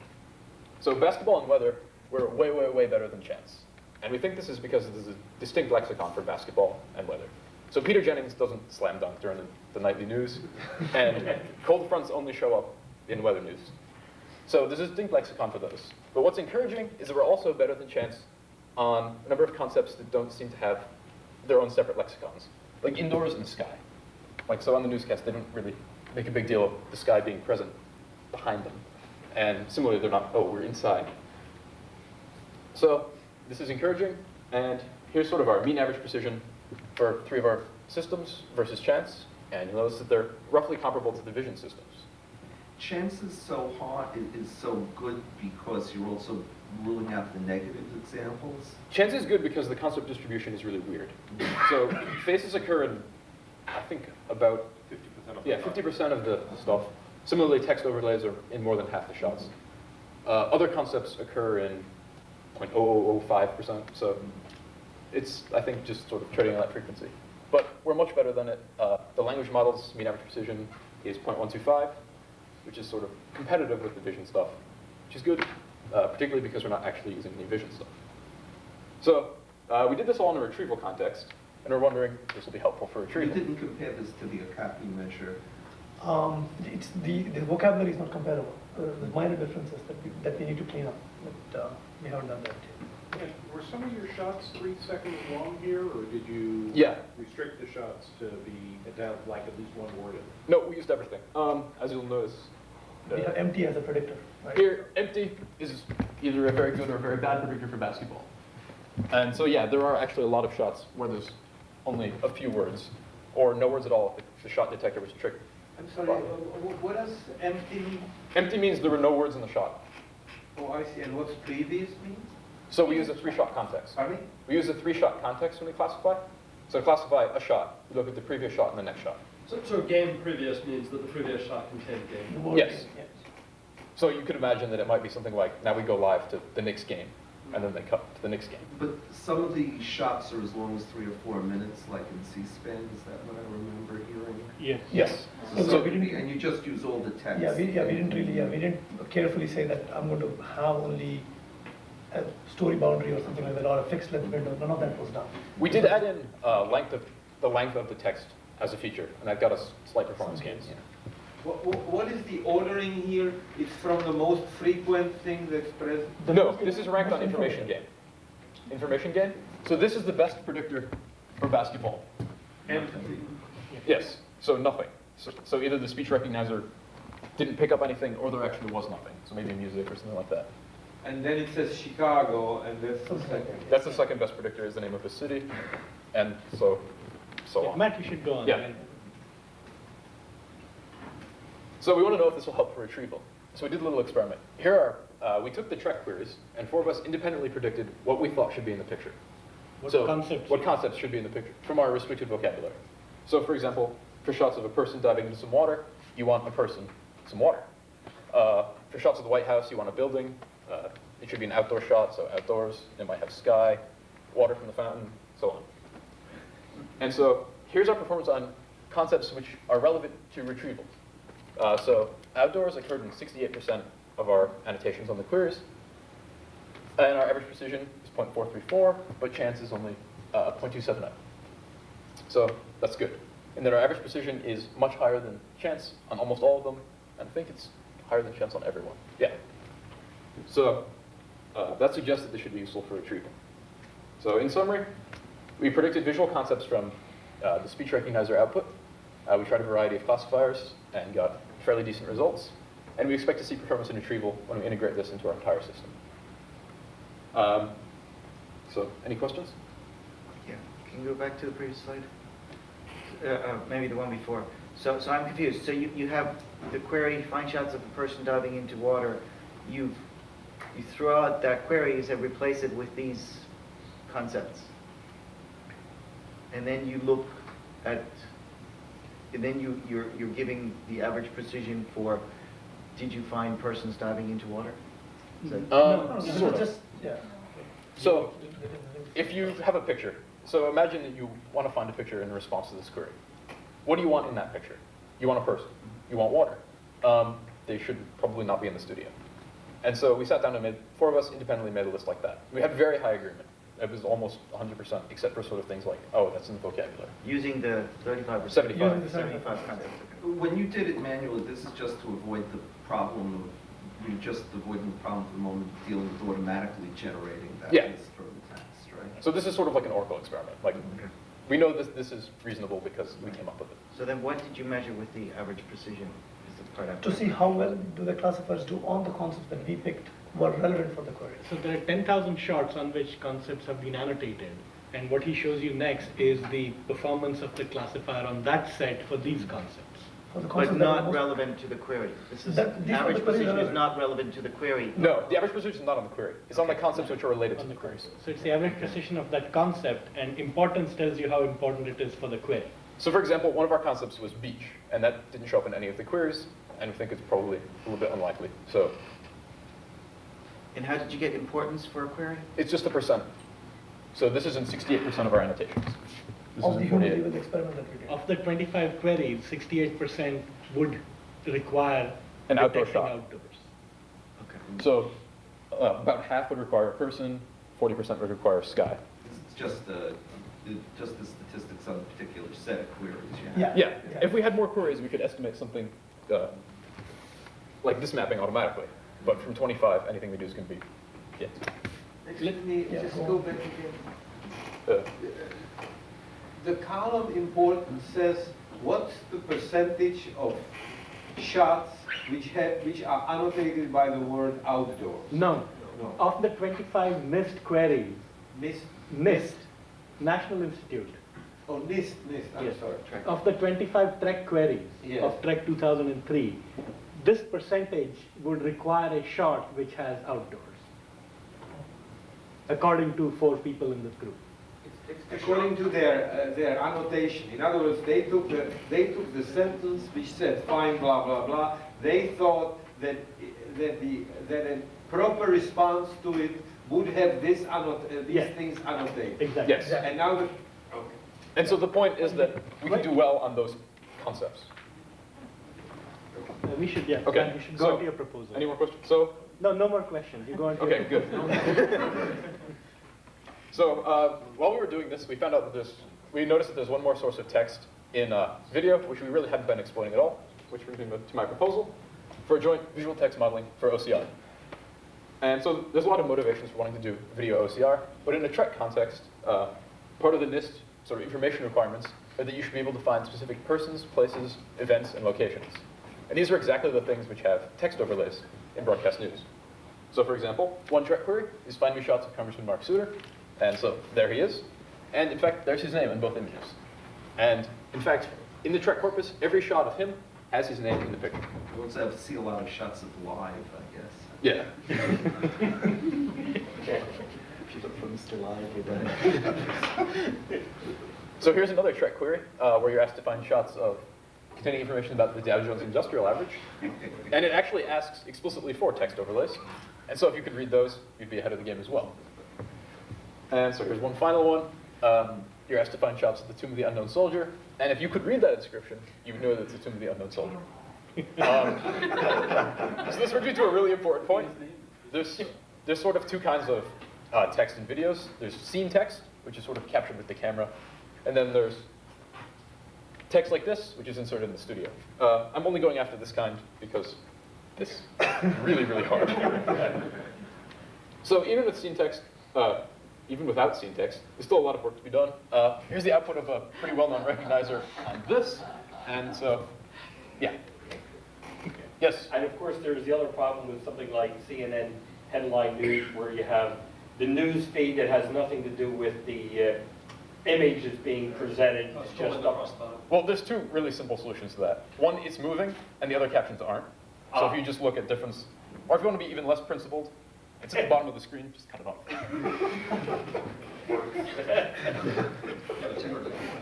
So basketball and weather were way, way, way better than chance. And we think this is because there's a distinct lexicon for basketball and weather. So Peter Jennings doesn't slam dunk during the nightly news, and cold fronts only show up in weather news. So there's a distinct lexicon for those. But what's encouraging is that we're also better than chance on a number of concepts that don't seem to have their own separate lexicons, like indoors and sky. Like, so on the newscast, they don't really make a big deal of the sky being present behind them. And similarly, they're not, oh, we're inside. So this is encouraging, and here's sort of our mean average precision for 3 of our systems versus chance, and you'll notice that they're roughly comparable to the vision systems. Chance is so hard, is so good because you're also ruling out the negative examples? Chance is good because the concept distribution is really weird. So faces occur in, I think, about 50% of the stuff. Similarly, text overlays are in more than half the shots. Other concepts occur in 0.0005%, so it's, I think, just sort of trading on that frequency. But we're much better than it. The language model's mean average precision is 0.125, which is sort of competitive with the vision stuff, which is good, particularly because we're not actually using any vision stuff. So we did this all in a retrieval context, and we're wondering if this will be helpful for retrieval. You didn't compare this to the Okapi measure. It's the vocabulary is not comparable. The minor differences that we need to clean up, but we haven't done that yet. And were some of your shots 3 seconds long here, or did you restrict the shots to be down like at least 1 word? No, we used everything. As you'll notice, We have empty as a predictor, right? here, empty is either a very good or a very bad predictor for basketball. And so yeah, there are actually a lot of shots where there's only a few words, or no words at all if the shot detector was triggered. I'm sorry, what does empty mean? Empty means there were no words in the shot. Oh, I see, and what's previous mean? So we use a 3-shot context. Pardon me? We use a 3-shot context when we classify. So to classify a shot, we look at the previous shot and the next shot. So game previous means that the previous shot contained game. Yes. So you could imagine that it might be something like, now we go live to the next game, and then they cut to the next game. But some of the shots are as long as 3 or 4 minutes, like in C-SPAN, is that what I remember hearing? Yeah. Yes. So and you just use all the text? We didn't carefully say that I'm going to have only a story boundary or something like that, or a fixed length window. None of that was done. We did add in the length of the text as a feature, and that got us slight performance gains. What is the ordering here? It's from the most frequent thing that's present? No, this is ranked on information gain. Information gain? So this is the best predictor for basketball. Empty. Yes, so nothing. So either the speech recognizer didn't pick up anything, or there actually was nothing. So maybe music or something like that. And then it says Chicago, and that's the second. That's the second best predictor, is the name of the city, and so on. Matt, you should go on. Yeah. So we want to know if this will help for retrieval. So we did a little experiment. Here are, we took the Trek queries, and 4 of us independently predicted what we thought should be in the picture. What concepts should be in the picture from our restricted vocabulary. So for example, for shots of a person diving into some water, you want a person, some water. For shots of the White House, you want a building. It should be an outdoor shot, so outdoors. It might have sky, water from the fountain, so on. And so here's our performance on concepts which are relevant to retrieval. So outdoors occurred in 68% of our annotations on the queries. And our average precision is 0.434, but chance is only 0.279. So that's good. And then our average precision is much higher than chance on almost all of them. And I think it's higher than chance on everyone. Yeah. So that suggests that this should be useful for retrieval. So in summary, we predicted visual concepts from the speech recognizer output. We tried a variety of classifiers and got fairly decent results. And we expect to see performance in retrieval when we integrate this into our entire system. So any questions? Yeah, can you go back to the previous slide? Maybe the one before. So I'm confused. So you have the query, find shots of a person diving into water. You throw out that query, you say replace it with these concepts. And then you look at, and then you're giving the average precision for, did you find persons diving into water? Is that, Sort of. So if you have a picture, so imagine that you want to find a picture in response to this query. What do you want in that picture? You want a person. you want water. They should probably not be in the studio. And so we sat down and made, 4 of us independently made a list like that. We had very high agreement. It was almost 100%, except for sort of things like, oh, that's in the vocabulary. Using the 35%. 75. Using the 75 concept. When you did it manually, this is just to avoid the problem of, you're just avoiding the problem for the moment of dealing with automatically generating that Yeah. list from the text, right? So this is sort of like an Oracle experiment. Like, we know this is reasonable because we came up with it. So then what did you measure with the average precision? Is the part I'm To see how well do the classifiers do on the concepts that we picked were relevant for the query. So there are 10,000 shots on which concepts have been annotated. And what he shows you next is the performance of the classifier on that set for these concepts. For the But concepts that not are most- relevant to the query. This is, That- these are average the query precision is relevant. not relevant to the query. No, the average precision is not on the query. It's on the concepts which are related to On the the query. query. So it's the average precision of that concept, and importance tells you how important it is for the query. So for example, one of our concepts was beach, and that didn't show up in any of the queries, and we think it's probably a little bit unlikely. So And how did you get importance for a query? it's just a percent. So this is in 68% of our annotations. This Of is the in human 48. with experiment that we did. Of the 25 queries, 68% would require An outdoor detecting shot. outdoors. So about half would require a person, 40% would require sky. It's just the statistics on a particular set of queries, yeah. Yeah, if we had more queries, we could estimate something like this mapping automatically. But from 25, anything we do is going to be, yeah. Let me Yeah, just go go on. back again. Uh, The column importance says what's the percentage of shots which are annotated by the word outdoors? No. No. Of the 25 NIST queries, Missed, NIST, National Institute, oh, NIST, I'm Yes. sorry. of the 25 Trek queries Yes. of Trek 2003, this percentage would require a shot which has outdoors, according to 4 people in this group. According to their annotation, in other words, they took the sentence which said fine, blah, blah, blah. They thought that a proper response to it would have these Yes. things annotated. Exactly. Yes. And now the, okay. And so the point is that we can do well on those concepts. We should, yeah, Okay, we should so, go to your proposal. Any more questions? So, No, no more questions. You go on to okay, your good. So while we were doing this, we found out that we noticed that there's one more source of text in video, which we really hadn't been exploiting at all, which brings me to my proposal for a joint visual text modeling for OCR. And so there's a lot of motivations for wanting to do video OCR, but in a Trek context, part of the NIST sort of information requirements are that you should be able to find specific persons, places, events, and locations. And these are exactly the things which have text overlays in broadcast news. So for example, one Trek query is find me shots of Congressman Mark Souter, and so there he is. And in fact, there's his name in both images. And in fact, in the Trek corpus, every shot of him has his name in the picture. We also have to see a lot of shots of live, I guess. Yeah. If you look for Mr. Live, you're So here's another Trek query where you're asked to find shots of containing information about the Dow Jones Industrial Average. And it actually asks explicitly for text overlays. And so if you could read those, you'd be ahead of the game as well. And so here's one final one. You're asked to find shots of the Tomb of the Unknown Soldier. And if you could read that inscription, you would know that it's the Tomb of the Unknown Soldier. So this brings me to a really important point. There's sort of two kinds of text in videos. There's scene text, which is sort of captured with the camera. And then there's text like this, which is inserted in the studio. I'm only going after this kind because this is really, really hard. So even with scene text, even without scene text, there's still a lot of work to be done. Here's the output of a pretty well-known recognizer on this. And so, yeah. Yes? And of course, there's the other problem with something like CNN headline news, where you have the news feed that has nothing to do with the image that's being presented. It's just up. Well, there's two really simple solutions to that. One, it's moving, and the other captions aren't. So if you just look at difference, or if you want to be even less principled, it's at the bottom of the screen, just cut it off.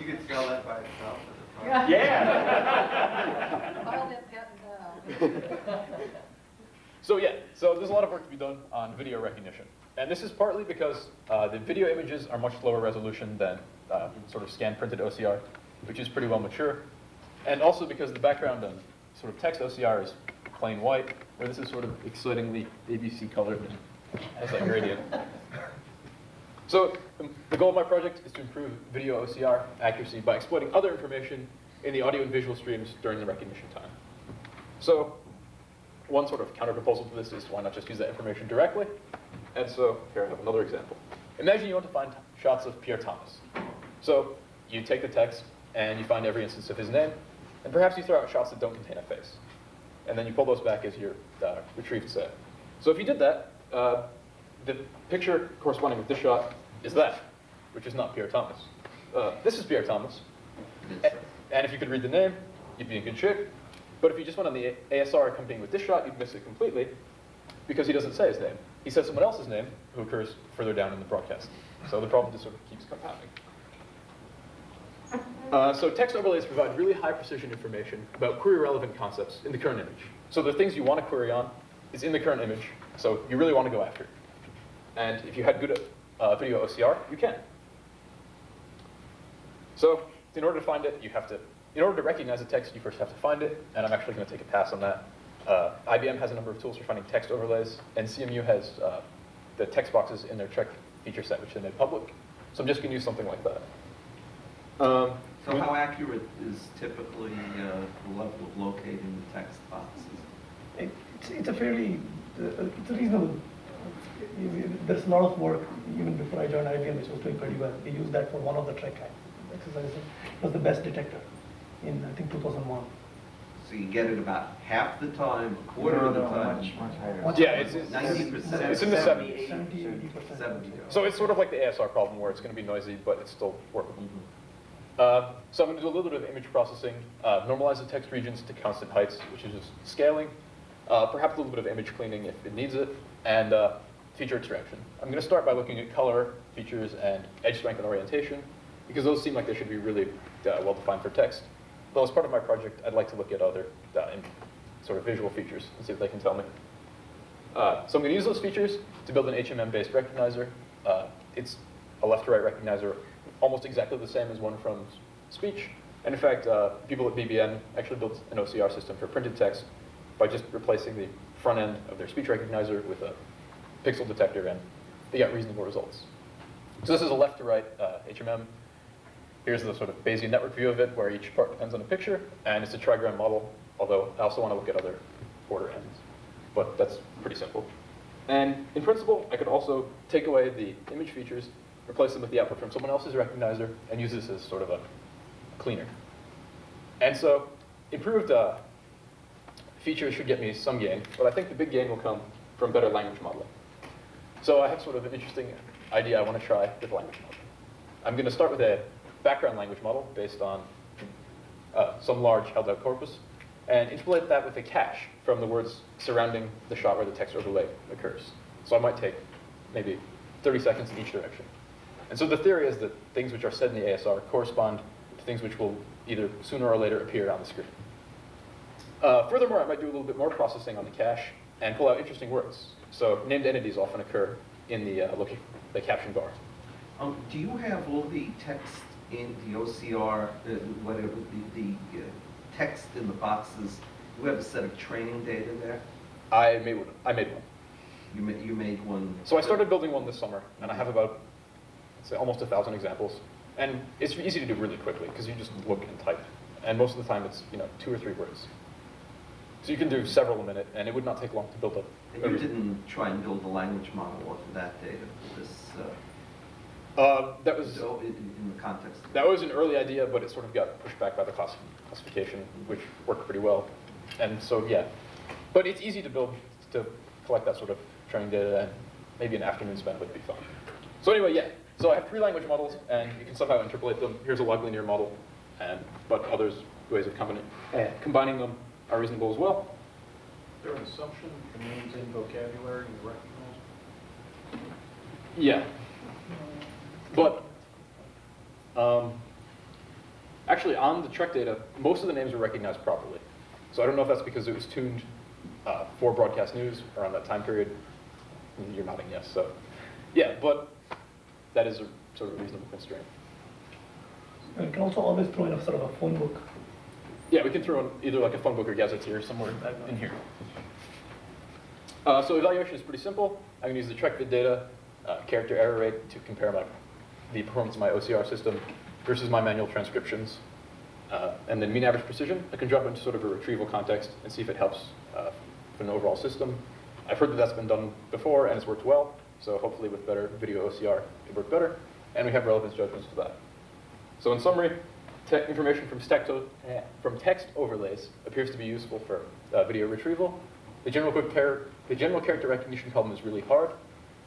You could sell that by itself. Yeah. File that patent now. So yeah, so there's a lot of work to be done on video recognition. And this is partly because the video images are much lower resolution than sort of scan printed OCR, which is pretty well mature. And also because the background on sort of text OCR is plain white, where this is sort of excitingly ABC colored and has that gradient. So the goal of my project is to improve video OCR accuracy by exploiting other information in the audio and visual streams during the recognition time. So one sort of counter-proposal to this is why not just use that information directly? And so here I have another example. Imagine you want to find shots of Pierre Thomas. So you take the text and you find every instance of his name, and perhaps you throw out shots that don't contain a face. And then you pull those back as your retrieved set. So if you did that, the picture corresponding with this shot is that, which is not Pierre Thomas. This is Pierre Thomas. And if you could read the name, you'd be in good shape. But if you just went on the ASR accompanying with this shot, you'd miss it completely because he doesn't say his name. He says someone else's name who occurs further down in the broadcast. So the problem just sort of keeps compounding. So text overlays provide really high precision information about query relevant concepts in the current image. So the things you want to query on is in the current image, so you really want to go after it. And if you had good video OCR, you can. So in order to find it, in order to recognize the text, you first have to find it, and I'm actually going to take a pass on that. IBM has a number of tools for finding text overlays, and CMU has the text boxes in their check feature set, which they made public. So I'm just going to use something like that. So how accurate is typically the level of locating the text boxes? It's a fairly, it's a reasonable, there's a lot of work, even before I joined IBM, which was doing pretty well. We used that for one of the Trek exercises. It was the best detector in, I think, 2001. So you get it about half the time, a quarter of the time? Much higher. Yeah, it's 90%. It's in the 70s. 70-80%. 70. So it's sort of like the ASR problem where it's going to be noisy, but it's still workable. So I'm going to do a little bit of image processing, normalize the text regions to constant heights, which is just scaling, perhaps a little bit of image cleaning if it needs it, and feature extraction. I'm going to start by looking at color, features, and edge strength and orientation, because those seem like they should be really well-defined for text. Though as part of my project, I'd like to look at other sort of visual features and see what they can tell me. So I'm going to use those features to build an HMM-based recognizer. It's a left-to-right recognizer, almost exactly the same as one from speech. And in fact, people at BBN actually built an OCR system for printed text by just replacing the front end of their speech recognizer with a pixel detector, and they got reasonable results. So this is a left-to-right HMM. Here's the sort of Bayesian network view of it, where each part depends on a picture, and it's a trigram model, although I also want to look at other order ends. But that's pretty simple. And in principle, I could also take away the image features, replace them with the output from someone else's recognizer, and use this as sort of a cleaner. And so improved features should get me some gain, but I think the big gain will come from better language modeling. So I have sort of an interesting idea I want to try with language modeling. I'm going to start with a background language model based on some large held-out corpus, and interpolate that with a cache from the words surrounding the shot where the text overlay occurs. So I might take maybe 30 seconds in each direction. And so the theory is that things which are said in the ASR correspond to things which will either sooner or later appear on the screen. Furthermore, I might do a little bit more processing on the cache and pull out interesting words. So named entities often occur in the caption bar. Do you have all the text in the OCR, whatever the text in the boxes? Do you have a set of training data there? I made one. You made one. So I started building one this summer, and I have about, say, almost 1,000 examples. And it's easy to do really quickly because you just look and type, and most of the time it's 2 or 3 words. So you can do several a minute, and it would not take long to build up. And you didn't try and build a language model off of that data for this? That was in the context. That was an early idea, but it sort of got pushed back by the classification, which worked pretty well. And so yeah, but it's easy to collect that sort of training data, and maybe an afternoon spent would be fun. So anyway, yeah. So I have 3 language models, and you can somehow interpolate them. Here's a log linear model, but others ways of combining them are reasonable as well. Is there an assumption the names in vocabulary you recognize? Yeah. But actually, on the Trek data, most of the names were recognized properly. So I don't know if that's because it was tuned for broadcast news around that time period. You're nodding yes. So yeah, but that is a sort of reasonable constraint. You can also always throw in a sort of a phone book Yeah, we can throw in either like a phone book or gazetteer somewhere in here. So evaluation is pretty simple. I'm going to use the TrekVid data, character error rate, to compare the performance of my OCR system versus my manual transcriptions. And then mean average precision, I can drop into sort of a retrieval context and see if it helps for an overall system. I've heard that that's been done before and it's worked well, so hopefully with better video OCR, it worked better. And we have relevance judgments for that. So in summary, information from text overlays appears to be useful for video retrieval. The general character recognition problem is really hard,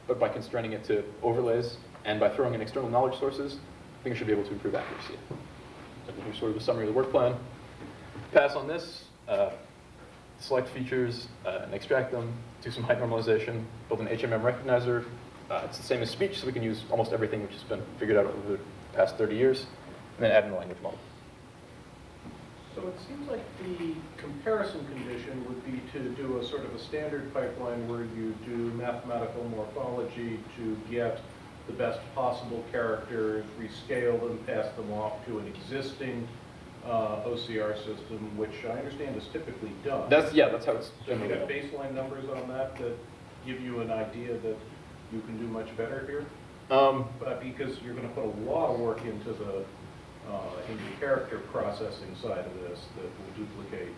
but by constraining it to overlays and by throwing in external knowledge sources, I think I should be able to improve accuracy. So here's sort of a summary of the work plan. Pass on this, select features and extract them, do some height normalization, build an HMM recognizer. It's the same as speech, so we can use almost everything which has been figured out over the past 30 years, and then add in the language model. So it seems like the comparison condition would be to do a sort of a standard pipeline where you do mathematical morphology to get the best possible characters, rescale them, pass them off to an existing OCR system, which I understand is typically done. That's how it's So you generally have done. baseline numbers on that give you an idea that you can do much better here? But because you're going to put a lot of work into the character processing side of this that will duplicate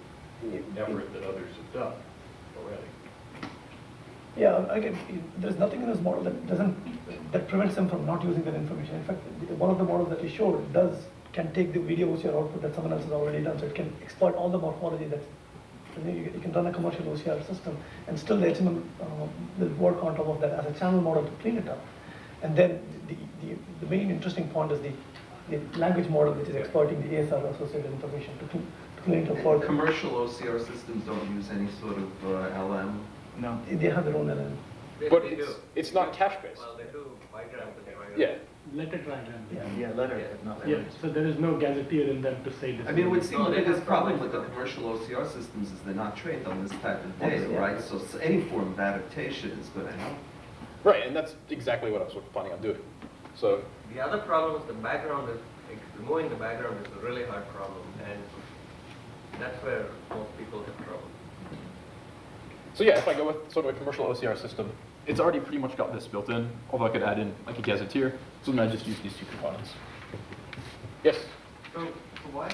effort that others have done already. Yeah, there's nothing in this model that prevents them from not using that information. In fact, one of the models that we showed can take the video OCR output that someone else has already done, so it can exploit all the morphology that you can run a commercial OCR system, and still the HMM will work on top of that as a channel model to clean it up. And then the main interesting point is the language model, which is exploiting the ASR associated information to clean it up further. Commercial OCR systems don't use any sort of LM. No, they have their own LLM. But it's not cache-based. Well, they do bigrams and bigrams. Yeah. Letter diagram. Yeah, letter, but not Yeah, language. so there is no gazetteer in them to say this. I mean, it would seem No, the they biggest have problem with problems the commercial OCR systems is they're not trained on this type of Obviously, data, yeah. right? So any form of adaptation is going to help. Right, and that's exactly what I was sort of planning on doing. So The other problem is the background is, removing the background is a really hard problem, and that's where most people have trouble. So yeah, if I go with sort of a commercial OCR system, it's already pretty much got this built in, although I could add in like a gazetteer. So then I just use these two components. Yes? So why,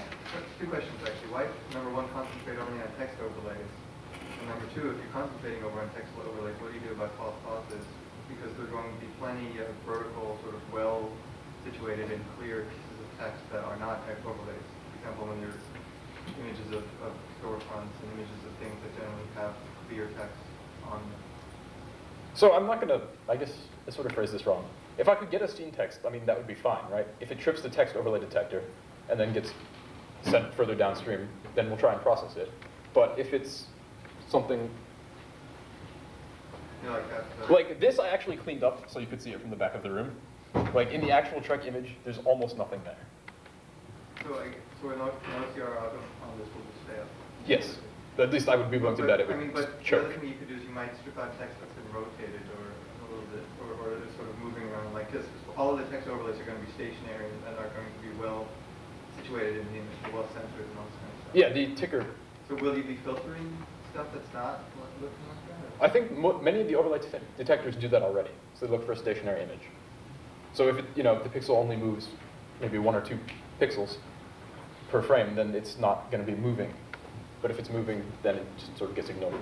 two questions actually. Why, number one, concentrate only on text overlays? And number two, if you're concentrating over on text overlays, what do you do about false positives? Because there are going to be plenty of vertical, sort of well-situated and clear pieces of text that are not text overlays. For example, when there's images of storefronts and images of things that generally have clear text on them. So I'm not going to, I guess I sort of phrased this wrong. If I could get a scene text, I mean, that would be fine, right? If it trips the text overlay detector and then gets sent further downstream, then we'll try and process it. But if it's something like this, I actually cleaned up so you could see it from the back of the room. Like in the actual Trek image, there's almost nothing there. So an OCR on this will just stay up? Yes. At least I would be willing to bet it would but the choke. other thing you could do is you might strip out text that's been rotated or a little bit, or just sort of moving around like this. All of the text overlays are going to be stationary and are going to be well situated in the image, well centered and all this kind of stuff. Yeah, the ticker. So will you be filtering stuff that's not looking like that? I think many of the overlay detectors do that already. So they look for a stationary image. So if if the pixel only moves maybe 1 or 2 pixels per frame, then it's not going to be moving. But if it's moving, then it just sort of gets ignored.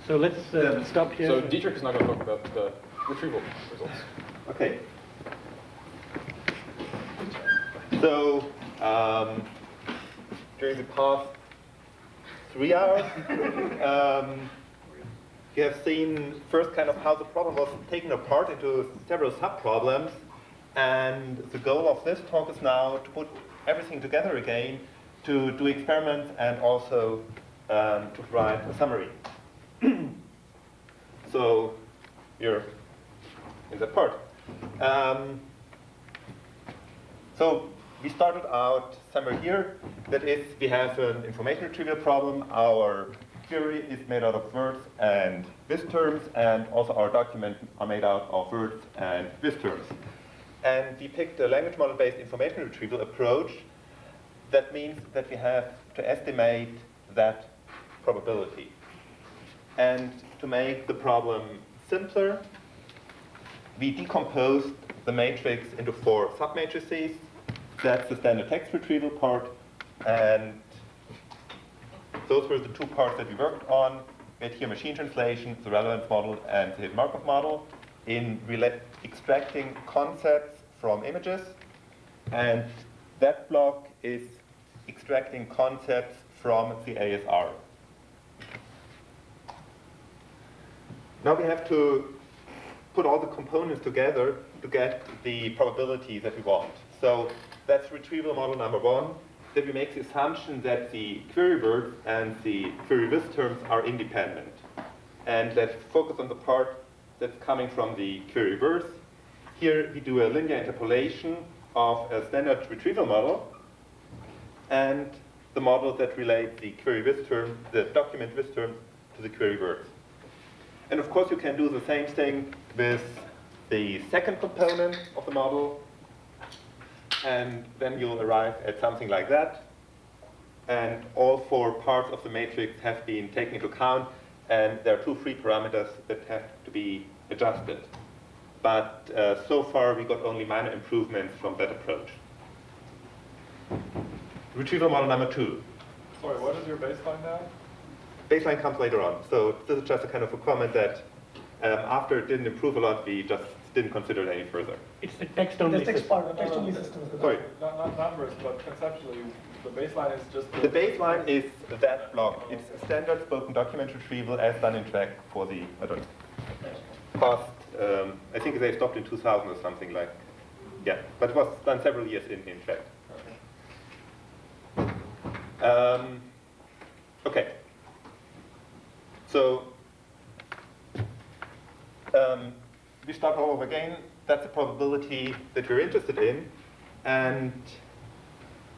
So let's stop here. So Dietrich is now going to talk about the retrieval results. Okay. So during the past 3 hours, you have seen first kind of how the problem was taken apart into several sub-problems. And the goal of this talk is now to put everything together again, to do experiments and also to write a summary. So you're in that part. So we started out somewhere here. That is, we have an information retrieval problem. Our query is made out of words and with terms, and also our documents are made out of words and with terms. And we picked a language model-based information retrieval approach that means that we have to estimate that probability. And to make the problem simpler, we decomposed the matrix into 4 submatrices. That's the standard text retrieval part, and those were the 2 parts that we worked on. We had here machine translation, the relevance model, and the hidden Markov model in extracting concepts from images. And that block is extracting concepts from the ASR. Now we have to put all the components together to get the probability that we want. So that's retrieval model number 1, that we make the assumption that the query words and the query list terms are independent. And let's focus on the part that's coming from the query words. Here we do a linear interpolation of a standard retrieval model and the model that relates the query with term, the document with term, to the query words. And of course you can do the same thing with the second component of the model, and then you'll arrive at something like that. And all 4 parts of the matrix have been taken into account, and there are 2 free parameters that have to be adjusted. But so far we got only minor improvements from that approach. Retrieval model number 2. Sorry, what is your baseline now? Baseline comes later on. So this is just a kind of a comment that after it didn't improve a lot, we just didn't consider it any further. It's the text-only The text system. part, the text-only system. Sorry. Not numbers, but conceptually, the baseline is just... The baseline is that block. It's standard spoken document retrieval as done in Trac for the past, I think they stopped in 2000 or something like, yeah, but it was done several years in Trac. Okay. So, we start all over again. That's the probability that we're interested in. And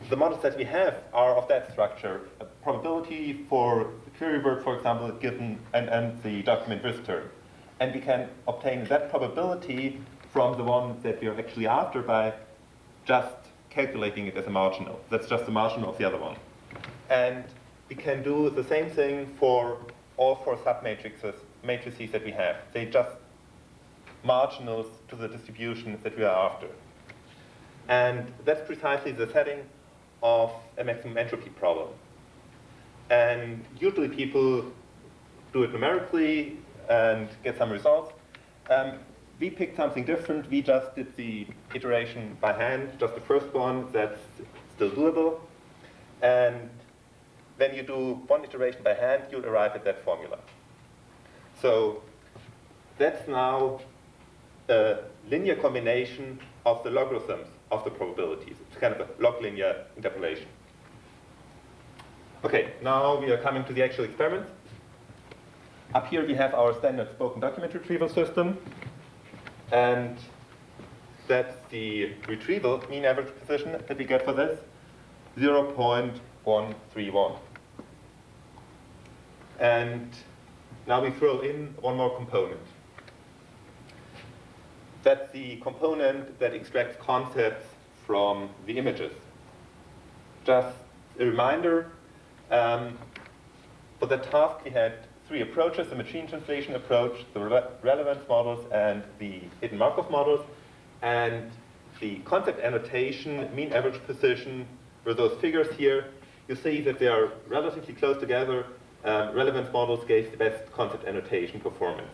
the models that we have are of that structure. A probability for the query word, for example, given and the document with term. And we can obtain that probability from the one that we are actually after by just calculating it as a marginal. That's just the marginal of the other one. And we can do the same thing for all 4 submatrices matrices that we have. They just marginals to the distribution that we are after. And that's precisely the setting of a maximum entropy problem. And usually people do it numerically and get some results. We picked something different. We just did the iteration by hand, just the first one. That's still doable. And when you do 1 iteration by hand, you'll arrive at that formula. So that's now a linear combination of the logarithms of the probabilities. It's kind of a log linear interpolation. Okay, now we are coming to the actual experiment. Up here we have our standard spoken document retrieval system. And that's the retrieval mean average precision that we get for this, 0.131. And now we throw in one more component. That's the component that extracts concepts from the images. Just a reminder, for the task we had 3 approaches: the machine translation approach, the relevance models, and the hidden Markov models. And the concept annotation, mean average precision, were those figures here. You see that they are relatively close together. Relevance models gave the best concept annotation performance.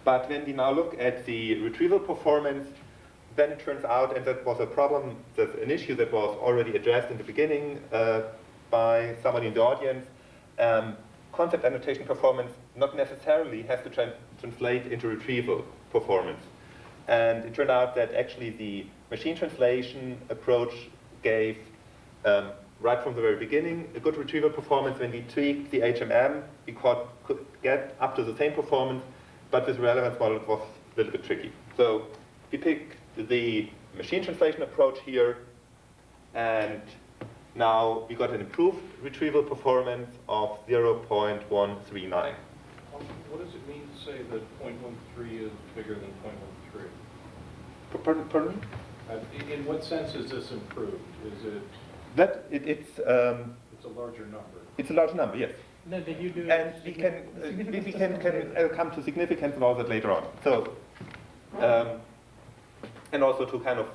But when we now look at the retrieval performance, then it turns out, and that was a problem, that's an issue that was already addressed in the beginning by somebody in the audience, concept annotation performance not necessarily has to translate into retrieval performance. And it turned out that actually the machine translation approach gave, right from the very beginning, a good retrieval performance. When we tweaked the HMM, we could get up to the same performance, but with relevance model it was a little bit tricky. So we picked the machine translation approach here, and now we got an improved retrieval performance of 0.139. What does it mean to say that 0.13 is bigger than 0.13? Pardon? In what sense is this improved? Is it it's It's a larger number. it's a large number, yes. No, did you do? And we can come to significance of all that later on. So, and also to kind of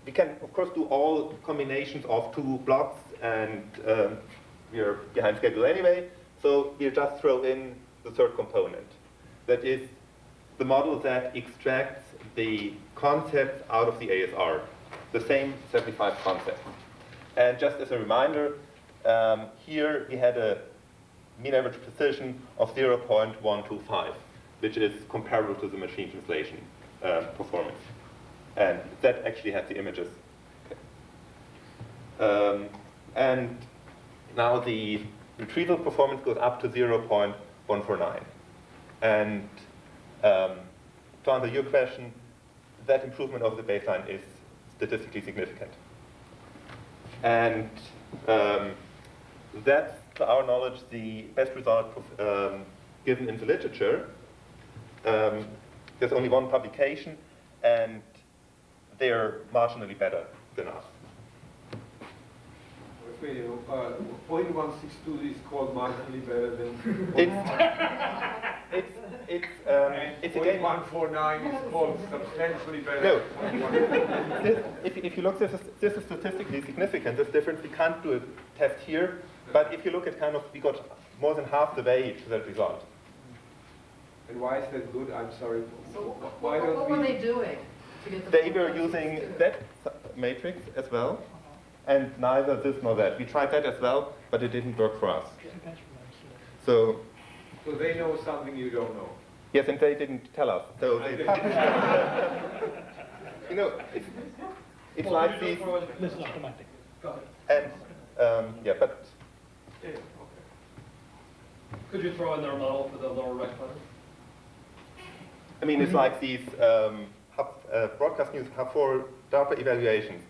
we can of course do all combinations of two blocks, and we are behind schedule anyway. So we just throw in the third component, that is the model that extracts the concepts out of the ASR, the same 75 concepts. And just as a reminder, here we had a mean average precision of 0.125, which is comparable to the machine translation performance. And that actually had the images. Okay. And now the retrieval performance goes up to 0.149. And to answer your question, that improvement over the baseline is statistically significant. And that's, to our knowledge, the best result given in the literature. There's only one publication, and they're marginally better than us. Wait, 0.162 is called marginally better than. It's again 0.149 is called substantially better. No. If you look, this is statistically significant. This difference, we can't do a test here, but if you look at kind of, we got more than half the way to that result. And why is that good? I'm sorry. So Why don't what we? were they doing to get the? They were using that matrix as well, and neither this nor that. We tried that as well, but it didn't work for us. So they know something you don't know. yes, and they didn't tell us. So they published it. You know, it's Well, like these. This is automatic. And yeah, but Could you throw in their model for the lower right corner? I mean, it's like these broadcast news hub for DARPA evaluations.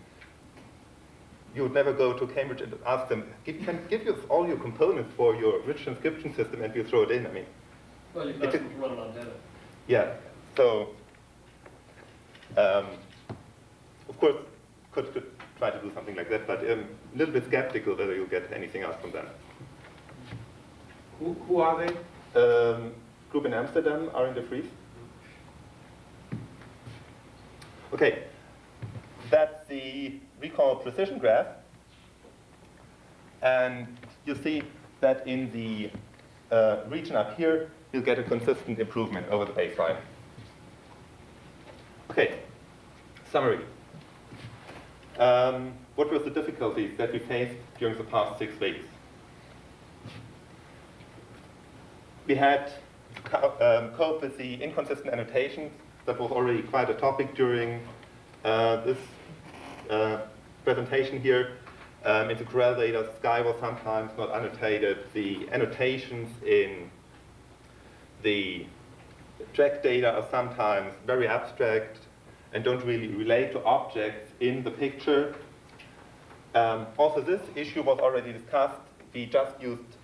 You would never go to Cambridge and ask them, give us all your components for your rich transcription system, and you throw it in. I mean, Well, you can ask them to run it on data. yeah. So, of course, could try to do something like that, but a little bit skeptical whether you'll get anything else from them. Who are they? Group in Amsterdam, Arjen de Vries. Okay, that's the recall precision graph. And you see that in the region up here, you'll get a consistent improvement over the baseline. Okay, summary. What were the difficulties that we faced during the past 6 weeks? We had to cope with the inconsistent annotations. That was already quite a topic during this presentation here. In the Corel data, sky was sometimes not annotated. The annotations in the track data are sometimes very abstract and don't really relate to objects in the picture. Also, this issue was already discussed. We just used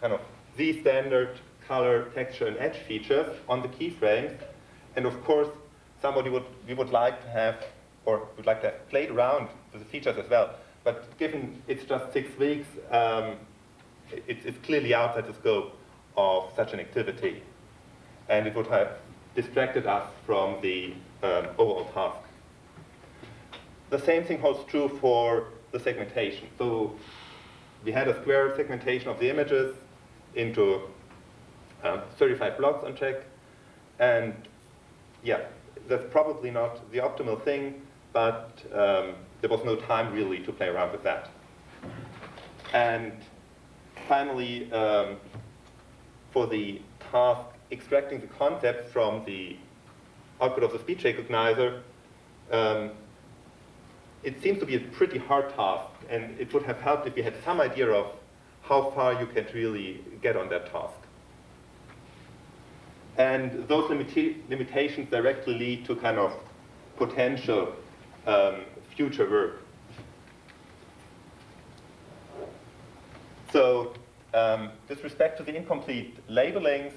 kind of the standard color, texture, and edge features on the keyframes. And of course, we would like to have, or would like to have played around with the features as well. But given it's just 6 weeks, it's clearly outside the scope of such an activity. And it would have distracted us from the overall task. The same thing holds true for the segmentation. So we had a square segmentation of the images into 35 blocks on track. And yeah, that's probably not the optimal thing, but there was no time really to play around with that. And finally, for the task extracting the concepts from the output of the speech recognizer, it seems to be a pretty hard task, and it would have helped if you had some idea of how far you can really get on that task. And those limitations directly lead to kind of potential future work. So, with respect to the incomplete labelings,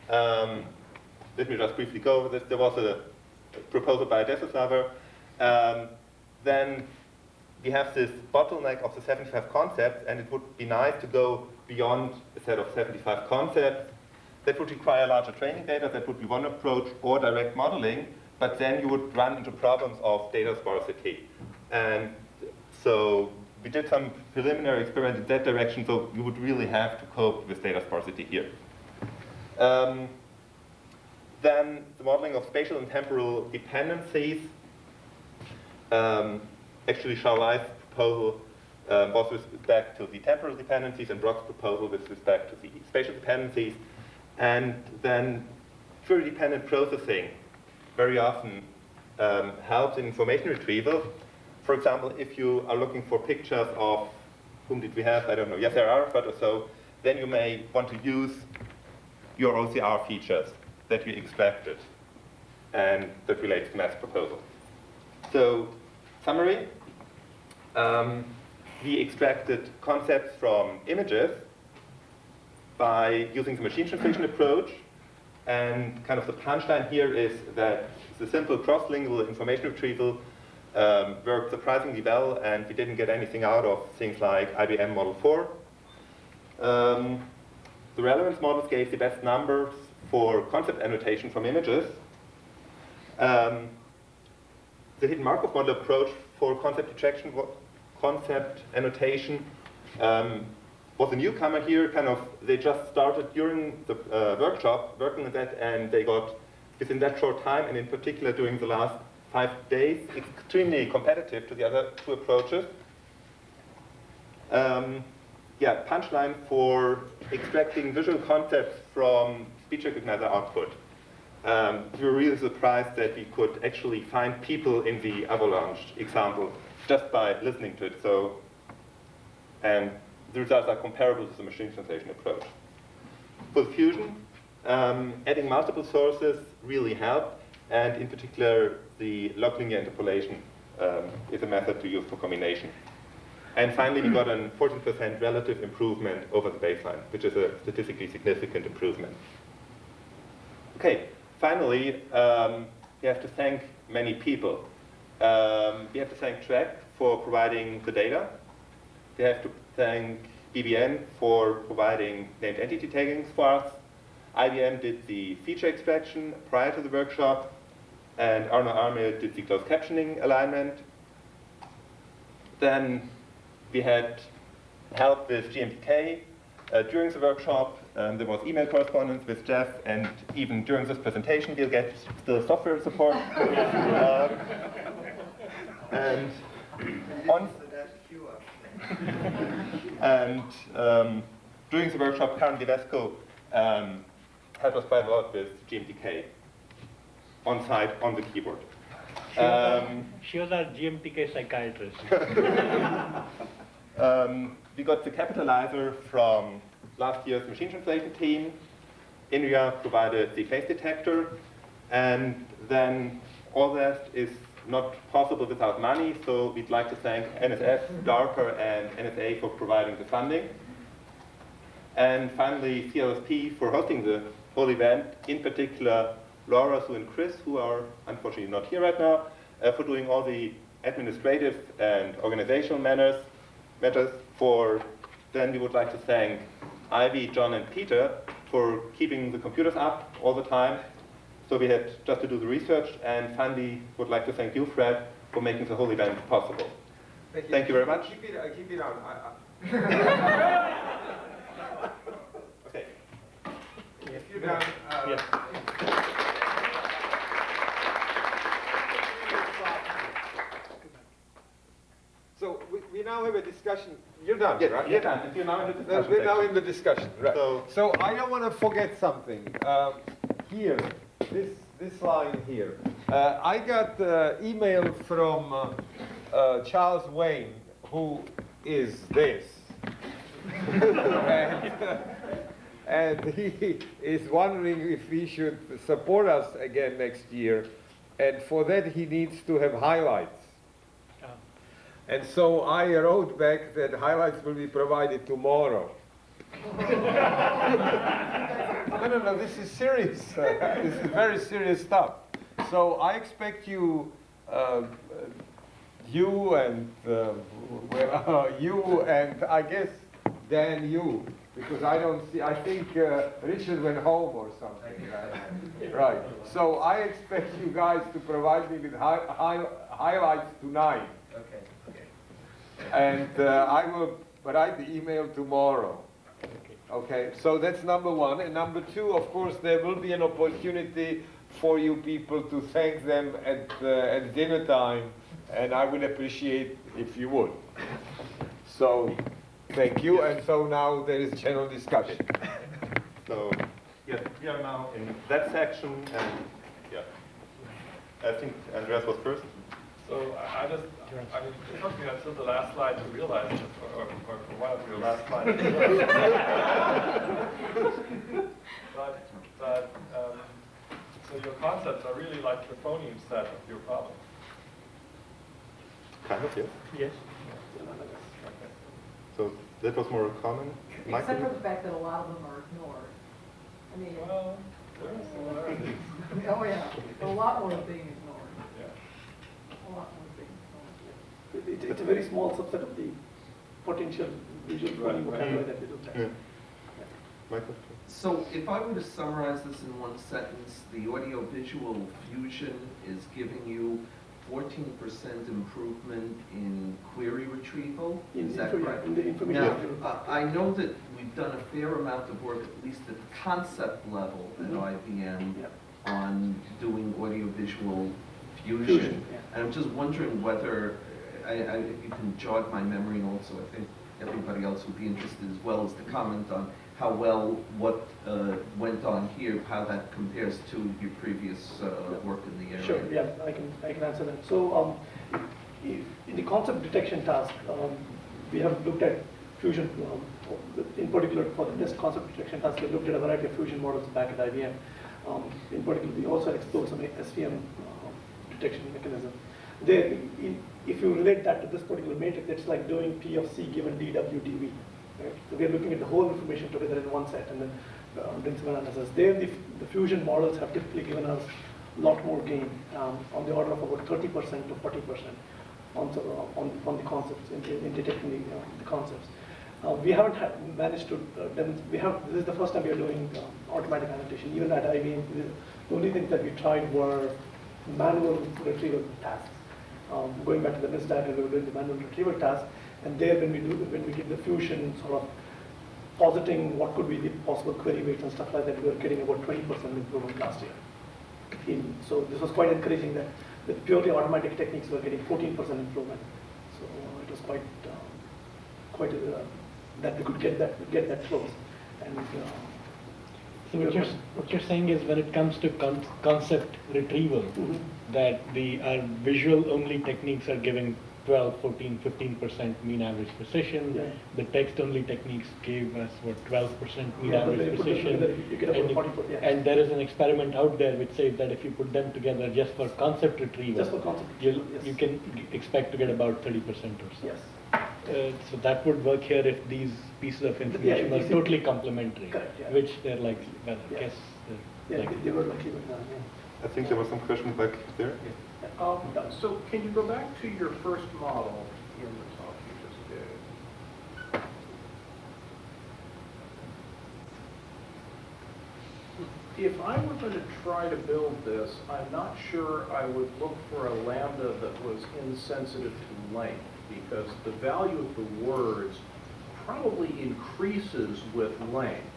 let me just briefly go over this. There was a proposal by Desislaver, then we have this bottleneck of the 75 concepts, and it would be nice to go beyond a set of 75 concepts. That would require larger training data, that would be one approach, or direct modeling, but then you would run into problems of data sparsity. And so we did some preliminary experiments in that direction, so you would really have to cope with data sparsity here. Then the modeling of spatial and temporal dependencies. Actually, Charlai's proposal was with respect to the temporal dependencies, and Brock's proposal with respect to the spatial dependencies. And then query-dependent processing very often helps in information retrieval. For example, if you are looking for pictures of, whom did we have? I don't know, Yasser Arafat or so, then you may want to use your OCR features that you expected, and that relates to Matt's proposal. So, summary, we extracted concepts from images by using the machine translation approach, and kind of the punchline here is that the simple cross-lingual information retrieval worked surprisingly well, and we didn't get anything out of things like IBM Model 4. The relevance models gave the best numbers for concept annotation from images. The hidden Markov model approach for concept extraction, concept annotation was a newcomer here. They just started during the workshop working on that, and they got, within that short time, and in particular during the last 5 days, extremely competitive to the other two approaches. Punchline for extracting visual concepts from speech recognizer output. We were really surprised that we could actually find people in the Avalanche example just by listening to it. So, and the results are comparable to the machine translation approach. For the fusion, adding multiple sources really helped, and in particular, the log linear interpolation is a method to use for combination. And finally, we got a 14% relative improvement over the baseline, which is a statistically significant improvement. Okay, finally, we have to thank many people. We have to thank Track for providing the data. We have to thank BBN for providing named entity taggings for us. IBM did the feature extraction prior to the workshop, and Arno Arme did the closed captioning alignment. Then we had help with GMPK during the workshop. There was email correspondence with Jeff, and even during this presentation we'll get still software support. And during the workshop, Karen Devesco helped us quite a lot with GMPK on site on the keyboard. She was our GMTK psychiatrist. We got the capitalizer from last year's machine translation team. Inria provided the face detector, and then all that is not possible without money, so we'd like to thank NSF, DARPA, and NSA for providing the funding. And finally, CLSP for hosting the whole event, in particular Laura, Sue, and Chris, who are unfortunately not here right now, for doing all the administrative and organizational matters. Then we would like to thank Ivy, John, and Peter for keeping the computers up all the time. So we had just to do the research, and finally would like to thank you, Fred, for making the whole event possible. Thank you very much. Keep it on. Okay. If you're done, yes. So we now have a discussion. You're done, yes, right? You're done. You're now in the discussion. We're now in the discussion, right? So I don't want to forget something. Here, this line here. I got email from Charles Wayne, who is this. And he is wondering if he should support us again next year. And for that, he needs to have highlights. And so I wrote back that highlights will be provided tomorrow. No, this is serious. This is very serious stuff. So I expect you, you and you and I guess Dan, you, because I don't see. I think Richard went home or something. Right. So I expect you guys to provide me with highlights tonight. Okay. And I will write the email tomorrow. Okay, so that's number one. And number two, of course, there will be an opportunity for you people to thank them at dinner time, and I would appreciate if you would. So, thank you. And so now there is general discussion. So, yes, we are now in that section, and yeah, I think Andreas was first. So I mean, it took me until the last slide to realize it, or one of your last slides. So your concepts are really like the phoneme set of your problem. Kind of, yes. Yes. So that was more common. Except for the fact that a lot of them are ignored. I mean, well, there are similarities. Oh yeah, a lot more being ignored. Yeah. A lot more being ignored. It's a very small subset of the potential visual phoneme vocabulary that we looked at. Yeah. Michael? So if I were to summarize this in one sentence, the audio-visual fusion is giving you 14% improvement in query retrieval. Is that correct? In the information Now, retrieval. I know that we've done a fair amount of work, at least at the concept level at IBM, on doing audio-visual fusion. And I'm just wondering whether, if you can jog my memory, and also I think everybody else would be interested as well, as to comment on how well what went on here, how that compares to your previous work in the area. Sure, yeah, I can answer that. So in the concept detection task, we have looked at fusion, in particular for this concept detection task, we looked at a variety of fusion models back at IBM. In particular, we also explored some SVM detection mechanism. There, if you relate that to this particular matrix, it's like doing P of C given DW, right? So we're looking at the whole information together in one set and then doing some analysis. There, the fusion models have typically given us a lot more gain, on the order of about 30% to 40% on the concepts, in detecting the concepts. We haven't managed to demonstrate, this is the first time we are doing automatic annotation. Even at IBM, the only things that we tried were manual retrieval tasks. Going back to the NIST diagram, we were doing the manual retrieval task, and there when we did the fusion, sort of positing what could be the possible query weights and stuff like that, we were getting about 20% improvement last year. So this was quite encouraging that with purely automatic techniques, we were getting 14% improvement. So it was quite that we could get that close. And so what you're saying is when it comes to concept retrieval, that our visual only techniques are giving 12, 14, 15% mean average precision. Yeah. The text only techniques gave us 12% mean Yeah, average precision. You get about 40%, yeah. And there is an experiment out there which says that if you put them together just for concept retrieval, yes. you can expect to get about 30% or so. Yes. So that would work here if these pieces of information are totally complementary, correct, yeah. which they're likely. Well, I guess they were likely, but I think there was some question back there. So can you go back to your first model in the talk you just did? If I were going to try to build this, I'm not sure I would look for a lambda that was insensitive to length, because the value of the words probably increases with length,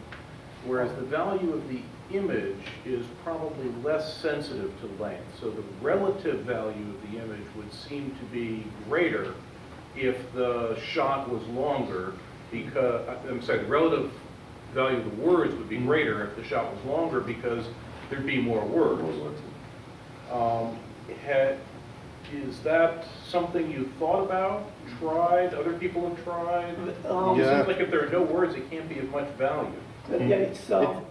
whereas the value of the image is probably less sensitive to length. So the relative value of the image would seem to be greater if the shot was longer, because, I'm sorry, the relative value of the words would be greater if the shot was longer because there'd be more words. Is that something you thought about, tried, other people have tried? It seems like if there are no words, it can't be of much value. Yeah, it's you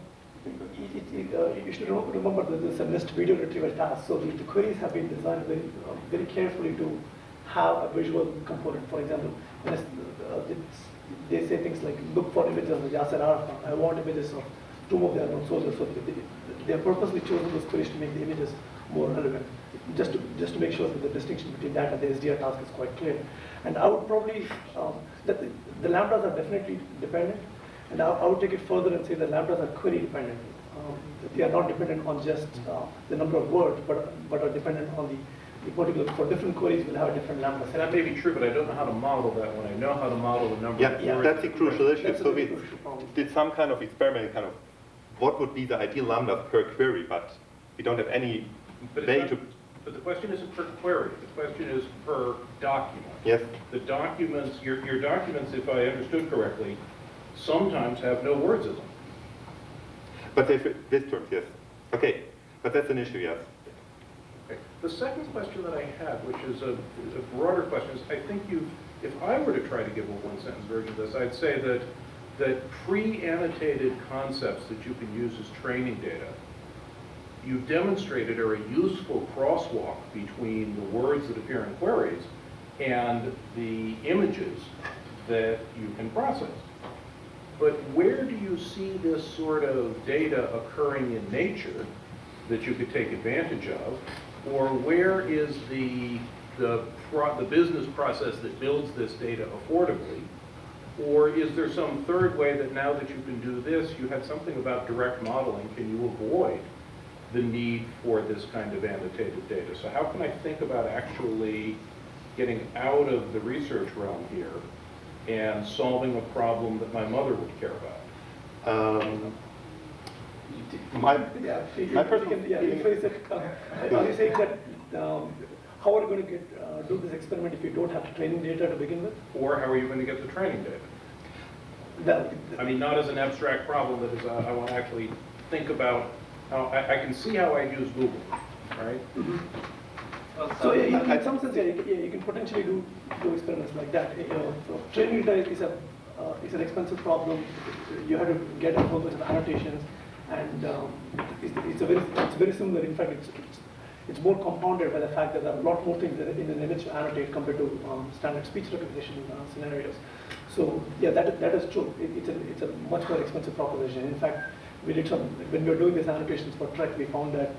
should remember that this is a NIST video retrieval task, so the queries have been designed very carefully to have a visual component. For example, they say things like, look for images of Yasser Arafat. I want images of Tomb of the Unknown Soldier. So they have purposely chosen those queries to make the images more relevant. Just to make sure that the distinction between that and the SDR task is quite clear. And I would probably, that the lambdas are definitely dependent, and I would take it further and say the lambdas are query dependent. They are not dependent on just the number of words, but are dependent on the particular, for different queries will have a different lambda set. And that may be true, but I don't know how to model that when I know how to model the number of Yeah, words. that's a crucial issue. That's a So very we crucial problem. did some kind of experiment, kind of what would be the ideal lambda per query, but we don't have any But way it's to. not, but the question isn't per query, the question is per document. Yes. The documents, your documents, if I understood correctly, sometimes have no words in them. But they fit this terms, yes. Okay, but that's an issue, yes. Okay. The second question that I had, which is a broader question, is I think if I were to try to give a one-sentence version of this, I'd say that pre-annotated concepts that you can use as training data, you've demonstrated are a useful crosswalk between the words that appear in queries and the images that you can process. But where do you see this sort of data occurring in nature that you could take advantage of? Or where is the business process that builds this data affordably? Or is there some third way that now that you can do this, you had something about direct modeling, can you avoid the need for this kind of annotated data? So how can I think about actually getting out of the research realm here and solving a problem that my mother would care about? My If you personal can, rephrase it. Are you saying that, how are you going to do this experiment if you don't have the training data to begin with? Or how are you going to get the training data? I mean, not as an abstract problem, that is, I want to actually think about how, I can see how I use Google, right? So in some sense, you can potentially do experiments like that. So training data is an expensive problem. You have to get a whole bunch of annotations, and it's very similar. In fact, it's more compounded by the fact that there are a lot more things in an image to annotate compared to standard speech recognition scenarios. So yeah, that is true. It's a much more expensive proposition. In fact, we did when we were doing these annotations for Trek, we found that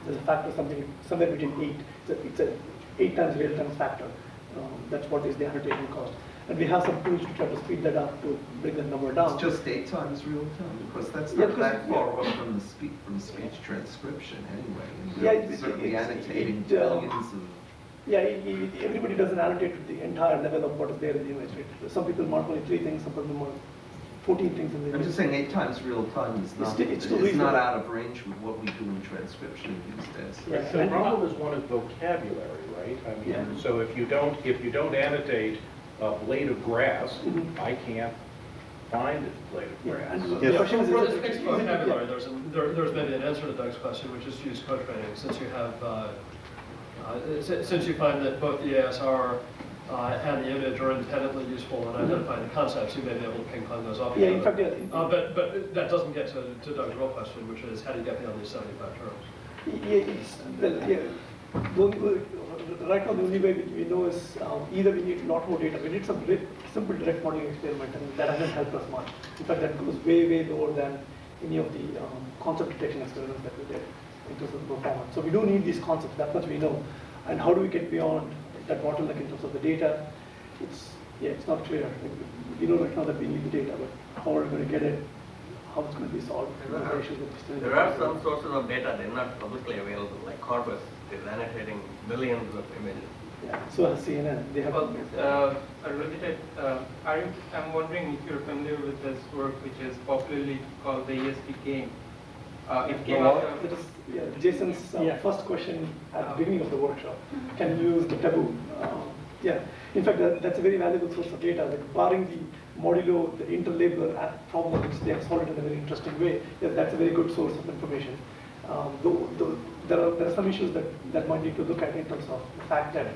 there's a factor somewhere between 8. It's a 8 times real time factor. That's what is the annotation cost. And we have some tools to try to speed that up to bring that number down. It's just 8 times real time, because that's not that far off from the speech transcription anyway. And certainly annotating billions of. Yeah, everybody doesn't annotate the entire level of what is there in the image. Right? Some people mark only 3 things, some people mark 14 things in the image. I'm just saying 8 times real time is not out of range with what we do in transcription these days. Yeah, so the problem is one is vocabulary, right? I mean, so if you don't annotate a blade of grass, I can't find a blade of grass. The question is, for this fixed vocabulary, there's maybe an answer to Doug's question, which is to use co-training, since you have, since you find that both the ASR and the image are independently useful in identifying the concepts, you may be able to ping-pong those off. Yeah, in fact, but that doesn't get to Doug's real question, which is how do you get beyond these 75 terms? Right now, the only way we know is either we need a lot more data. We need some simple direct modeling experiment, and that hasn't helped us much. In fact, that goes way, way lower than any of the concept detection experiments that we did in terms of performance. So we do need these concepts, that much we know. And how do we get beyond that bottleneck in terms of the data? It's not clear. We know right now that we need the data, but how are we going to get it? How it's going to be solved? There are some sources of data, they're not publicly available, like Corpus is annotating millions of images. Yeah, so has CNN. They have. I'm wondering if you're familiar with this work, which is popularly called the ESP game. It came out of Jason's first question at the beginning of the workshop. Can you use the taboo? In fact, that's a very valuable source of data. Like barring the modulo, the interlabeler problem, which they have solved in a very interesting way, that's a very good source of information. There are some issues that one need to look at in terms of the fact that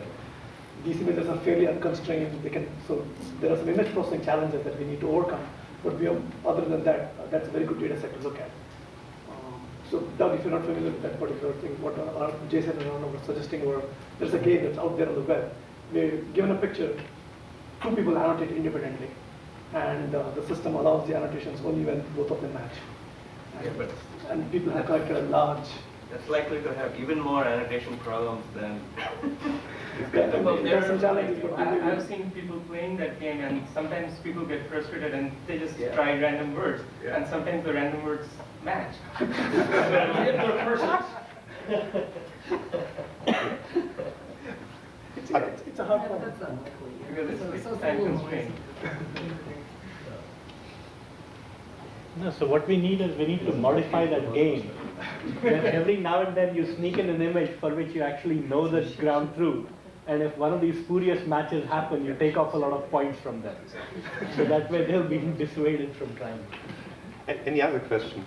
these images are fairly unconstrained. So there are some image processing challenges that we need to overcome. But other than that, that's a very good data set to look at. So Doug, if you're not familiar with that particular thing, what Jason and Arno were suggesting were, there's a game that's out there on the web. We're given a picture, 2 people annotate independently, and the system allows the annotations only when both of them match. And people have collected a large that's likely to have even more annotation problems than. Well, I've seen people playing that game, and sometimes people get frustrated and they just try random words, and sometimes the random words match. It's a hard problem. Because it's time constraint. No, so what we need is we need to modify that game. Then every now and then you sneak in an image for which you actually know the ground truth. And if one of these spurious matches happen, you take off a lot of points from them. So that way they'll be dissuaded from trying. Any other questions?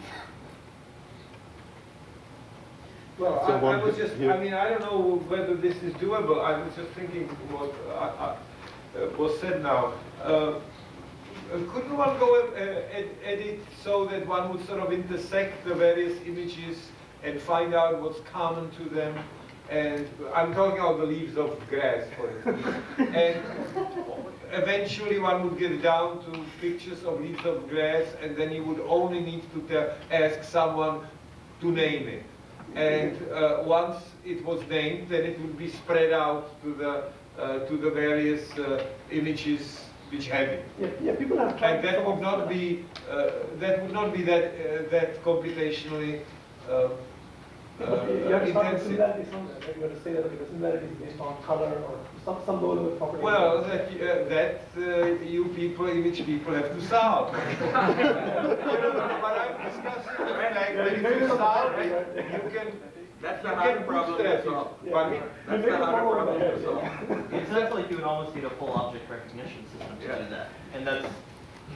Well, So I was just, I mean, I don't know whether this is doable. I was just thinking what was said now. Couldn't one go edit so that one would sort of intersect the various images and find out what's common to them? And I'm talking about the leaves of grass, for instance. And eventually one would get down to pictures of leaves of grass, and then you would only need to ask someone to name it. And once it was named, then it would be spread out to the various images which have it. Yeah, people have tried. And that would not be that computationally you have to start with intensive. similarity somewhere, right? You have to say that the similarity is based on color or some low level property. Well, you people, image people, have to solve. But I'm discussing the fact that if you solve it, you can. That's the hard problem to solve. That's the hard problem to solve. It sounds like you would almost need a full object recognition system to do that. And that's,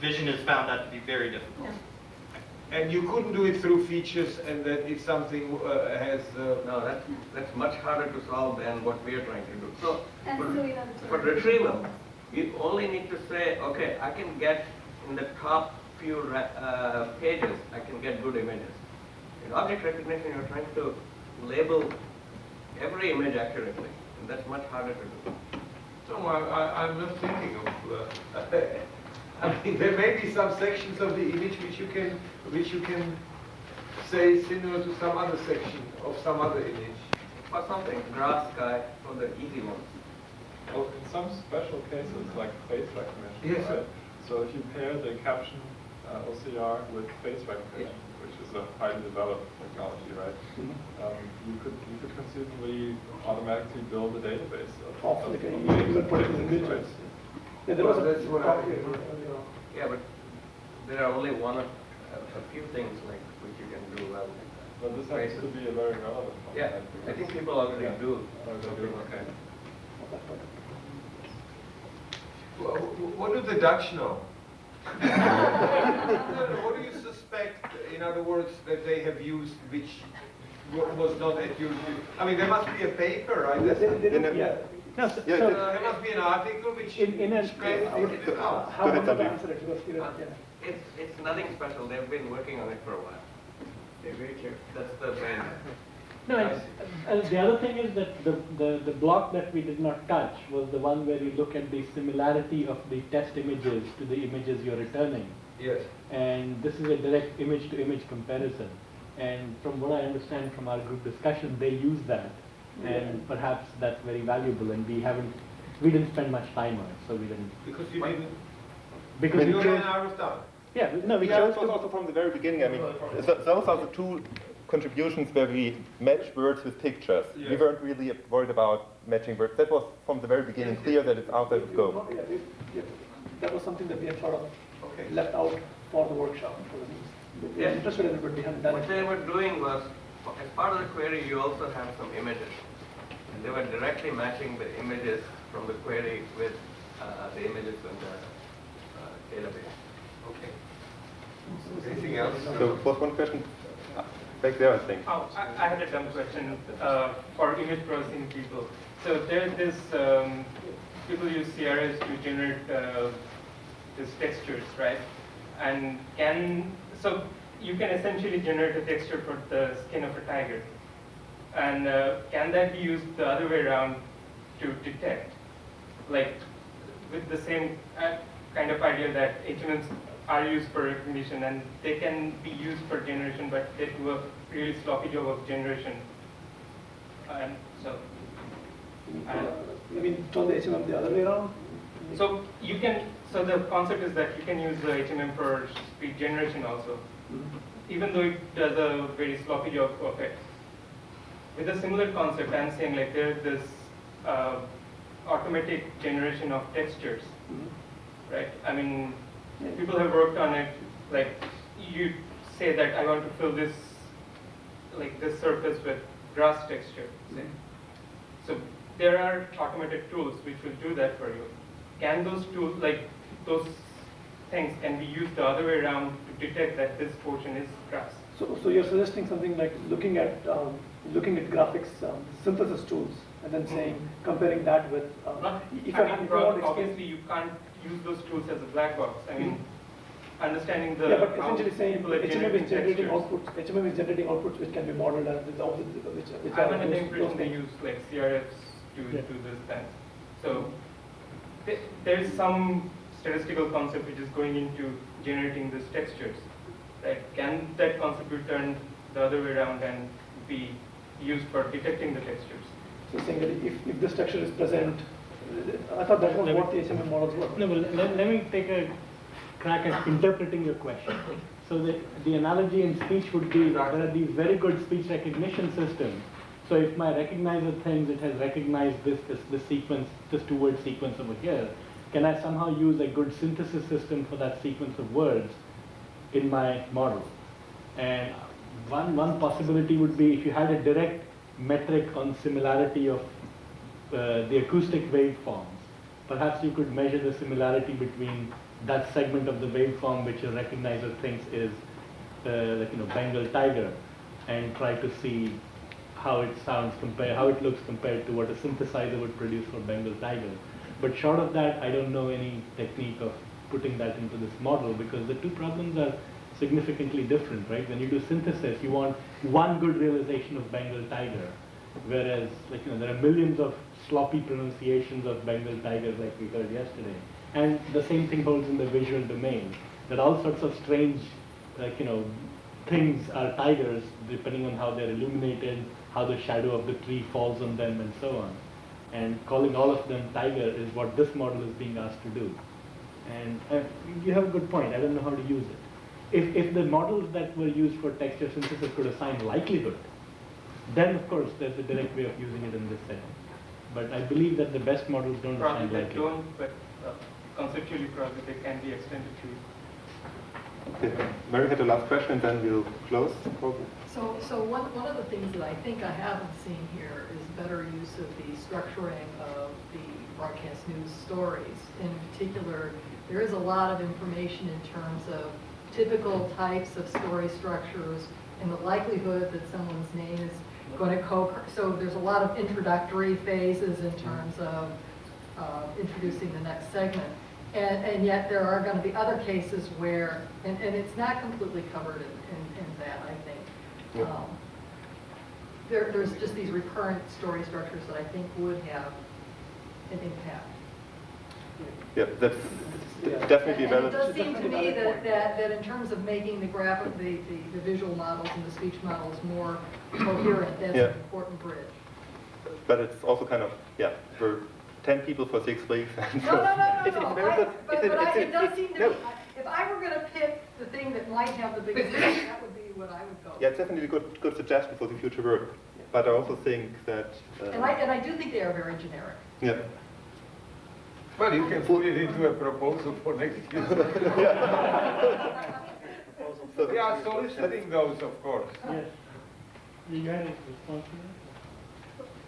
vision has found that to be very difficult. And you couldn't do it through features, and that if something has... No, that's much harder to solve than what we are trying to do. So, And for retrieval, you only need to say, okay, I can get in the top few pages, I can get good images. In object recognition, you're trying to label every image accurately, and that's much harder to do. No, I'm not thinking of... I mean, there may be some sections of the image which you can say similar to some other section of some other image. Or something, grass, sky, for the easy ones. Well, in some special cases, like face recognition, Yes, right? So if you pair the caption OCR with face recognition, which is a highly developed technology, right? You could conceivably automatically build a database of images, right? Yeah, there was that's what I Yeah, but there are only a few things like which you can do well. But this happens to be a very relevant one. Yeah, I think people already do. Okay. Well, what do the Dutch know? What do you suspect, in other words, that they have used which was not at your... I mean, there must be a paper, right? No, there must be an article which It's nothing special. They've been working on it for a while. They're very clear. That's the main. No, the other thing is that the block that we did not touch was the one where you look at the similarity of the test images to the images you're returning. Yes. And this is a direct image-to-image comparison. And from what I understand from our group discussion, they use that. And perhaps that's very valuable, and we didn't spend much time on it, so we didn't. Because you didn't. Because you we ran chose. out of time. Yeah, no, we Yeah, chose it was also from the very beginning. I mean, those are the two contributions where we match words with pictures. Yes. We weren't really worried about matching words. That was from the very beginning clear that it's out there to go. That was something that we had sort of left out for the workshop. We were interested in it, but we hadn't done What it. they were doing was, as part of the query, you also have some images. And they were directly matching the images from the query with the images in the database. Okay. Anything else? So, was one question back there, I think. Oh, I had a dumb question for image processing people. So there's this, people use CRS to generate these textures, right? And so you can essentially generate a texture for the skin of a tiger. And can that be used the other way around to detect? Like with the same kind of idea that HMMs are used for recognition, and they can be used for generation, but they do a really sloppy job of generation. And so, You mean turn the HMM the other way around? so you can. So the concept is that you can use the HMM for speech generation also, even though it does a very sloppy job of it. With a similar concept, I'm saying like there's this automatic generation of textures, right? I mean, people have worked on it. Like you say that I want to fill this, like this surface with grass texture, say. So there are automated tools which will do that for you. Can those tools, like those things, can be used the other way around to detect that this portion is grass? So you're suggesting something like looking at graphics synthesis tools, and then saying comparing that with. Obviously, you can't use those tools as a black box. I mean, understanding the. Yeah, but essentially saying people are HMM is generating textures. outputs. HMM is generating outputs which can be modeled as which I'm are under the those impression they things. use like CRFs to do this thing. So there is some statistical concept which is going into generating these textures. Right? Can that concept be turned the other way around and be used for detecting the textures? So saying that if this texture is present, I thought that was what the HMM models were. No, but let me take a crack at interpreting your question. So the analogy in speech would be that there are these very good speech recognition systems. So if my recognizer thinks it has recognized this sequence, this two-word sequence over here, can I somehow use a good synthesis system for that sequence of words in my model? And one possibility would be if you had a direct metric on similarity of the acoustic waveforms, perhaps you could measure the similarity between that segment of the waveform which your recognizer thinks is Bengal tiger, and try to see how it sounds how it looks compared to what a synthesizer would produce for Bengal tiger. But short of that, I don't know any technique of putting that into this model, because the two problems are significantly different, right? When you do synthesis, you want one good realization of Bengal tiger, whereas there are millions of sloppy pronunciations of Bengal tigers like we heard yesterday. And the same thing holds in the visual domain, that all sorts of strange things are tigers depending on how they're illuminated, how the shadow of the tree falls on them, and so on. And calling all of them tiger is what this model is being asked to do. And you have a good point. I don't know how to use it. If the models that were used for texture synthesis could assign likelihood, then of course there's a direct way of using it in this setting. But I believe that the best models don't assign Probably they likelihood. don't, but conceptually probably they can be extended to. Okay. Mary had the last question, and then we'll close. So one of the things that I think I haven't seen here is better use of the structuring of the broadcast news stories. In particular, there is a lot of information in terms of typical types of story structures and the likelihood that someone's name is going to co-occur. So there's a lot of introductory phases in terms of introducing the next segment. And yet there are going to be other cases where, and it's not completely covered in that, I think. There's just these recurrent story structures that I think would have an impact. Yeah, that's definitely And valid. it does seem to me that in terms of making the the visual models and the speech models more coherent, that's an important bridge. But it's also kind of, we're 10 people for 6 weeks. No. But it does seem to me, if I were going to pick the thing that might have the biggest impact, that would be what I would go. Yeah, it's definitely a good suggestion for the future work. But I also think that... And I do think they are very generic. Yeah. Well, you can put it into a proposal for next year. We are soliciting those, of course. Yes. You had a response to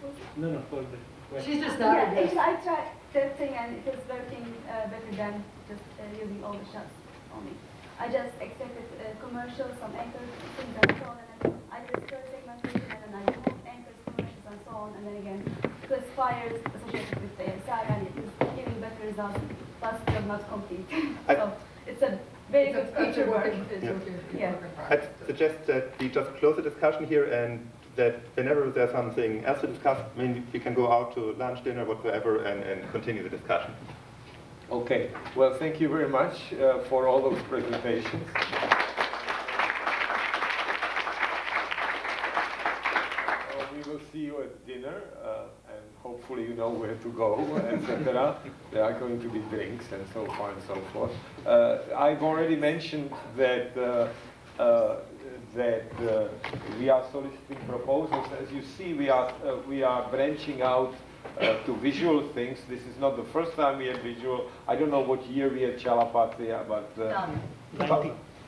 that? No, for the question. She's just Yeah, not. I tried testing and it is working better than just using all the shots only. I just accepted commercials, some anchors, things and so on, and then I did third segmentation, and then I removed anchors, commercials, and so on, and then again, classifiers associated with the saga, and it is giving better results, but still not complete. So it's a very good feature work. Yeah. I'd suggest that we just close the discussion here, and that whenever there's something else to discuss, we can go out to lunch, dinner, whatever, and continue the discussion. Okay, well, thank you very much for all those presentations. We will see you at dinner, and hopefully you know where to go, etc. There are going to be drinks and so on and so forth. I've already mentioned that we are soliciting proposals. As you see, we are branching out to visual things. This is not the first time we had visual. I don't know what year we had Chalapatia, but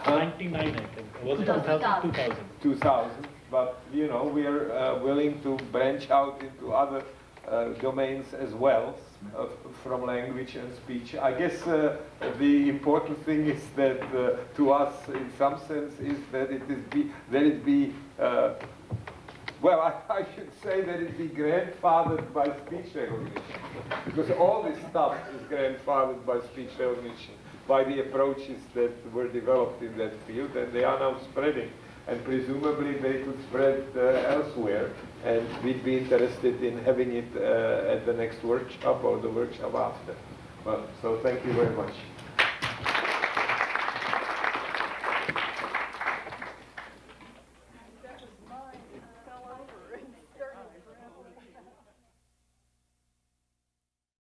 99, I think. Was it 2000? 2000. But you know, we are willing to branch out into other domains as well, from language and speech. I guess the important thing is that to us, in some sense, is that it be well, I should say that it be grandfathered by speech recognition, because all this stuff is grandfathered by speech recognition, by the approaches that were developed in that field, and they are now spreading. And presumably they could spread elsewhere, and we'd be interested in having it at the next workshop or the workshop after. Well, so thank you very much.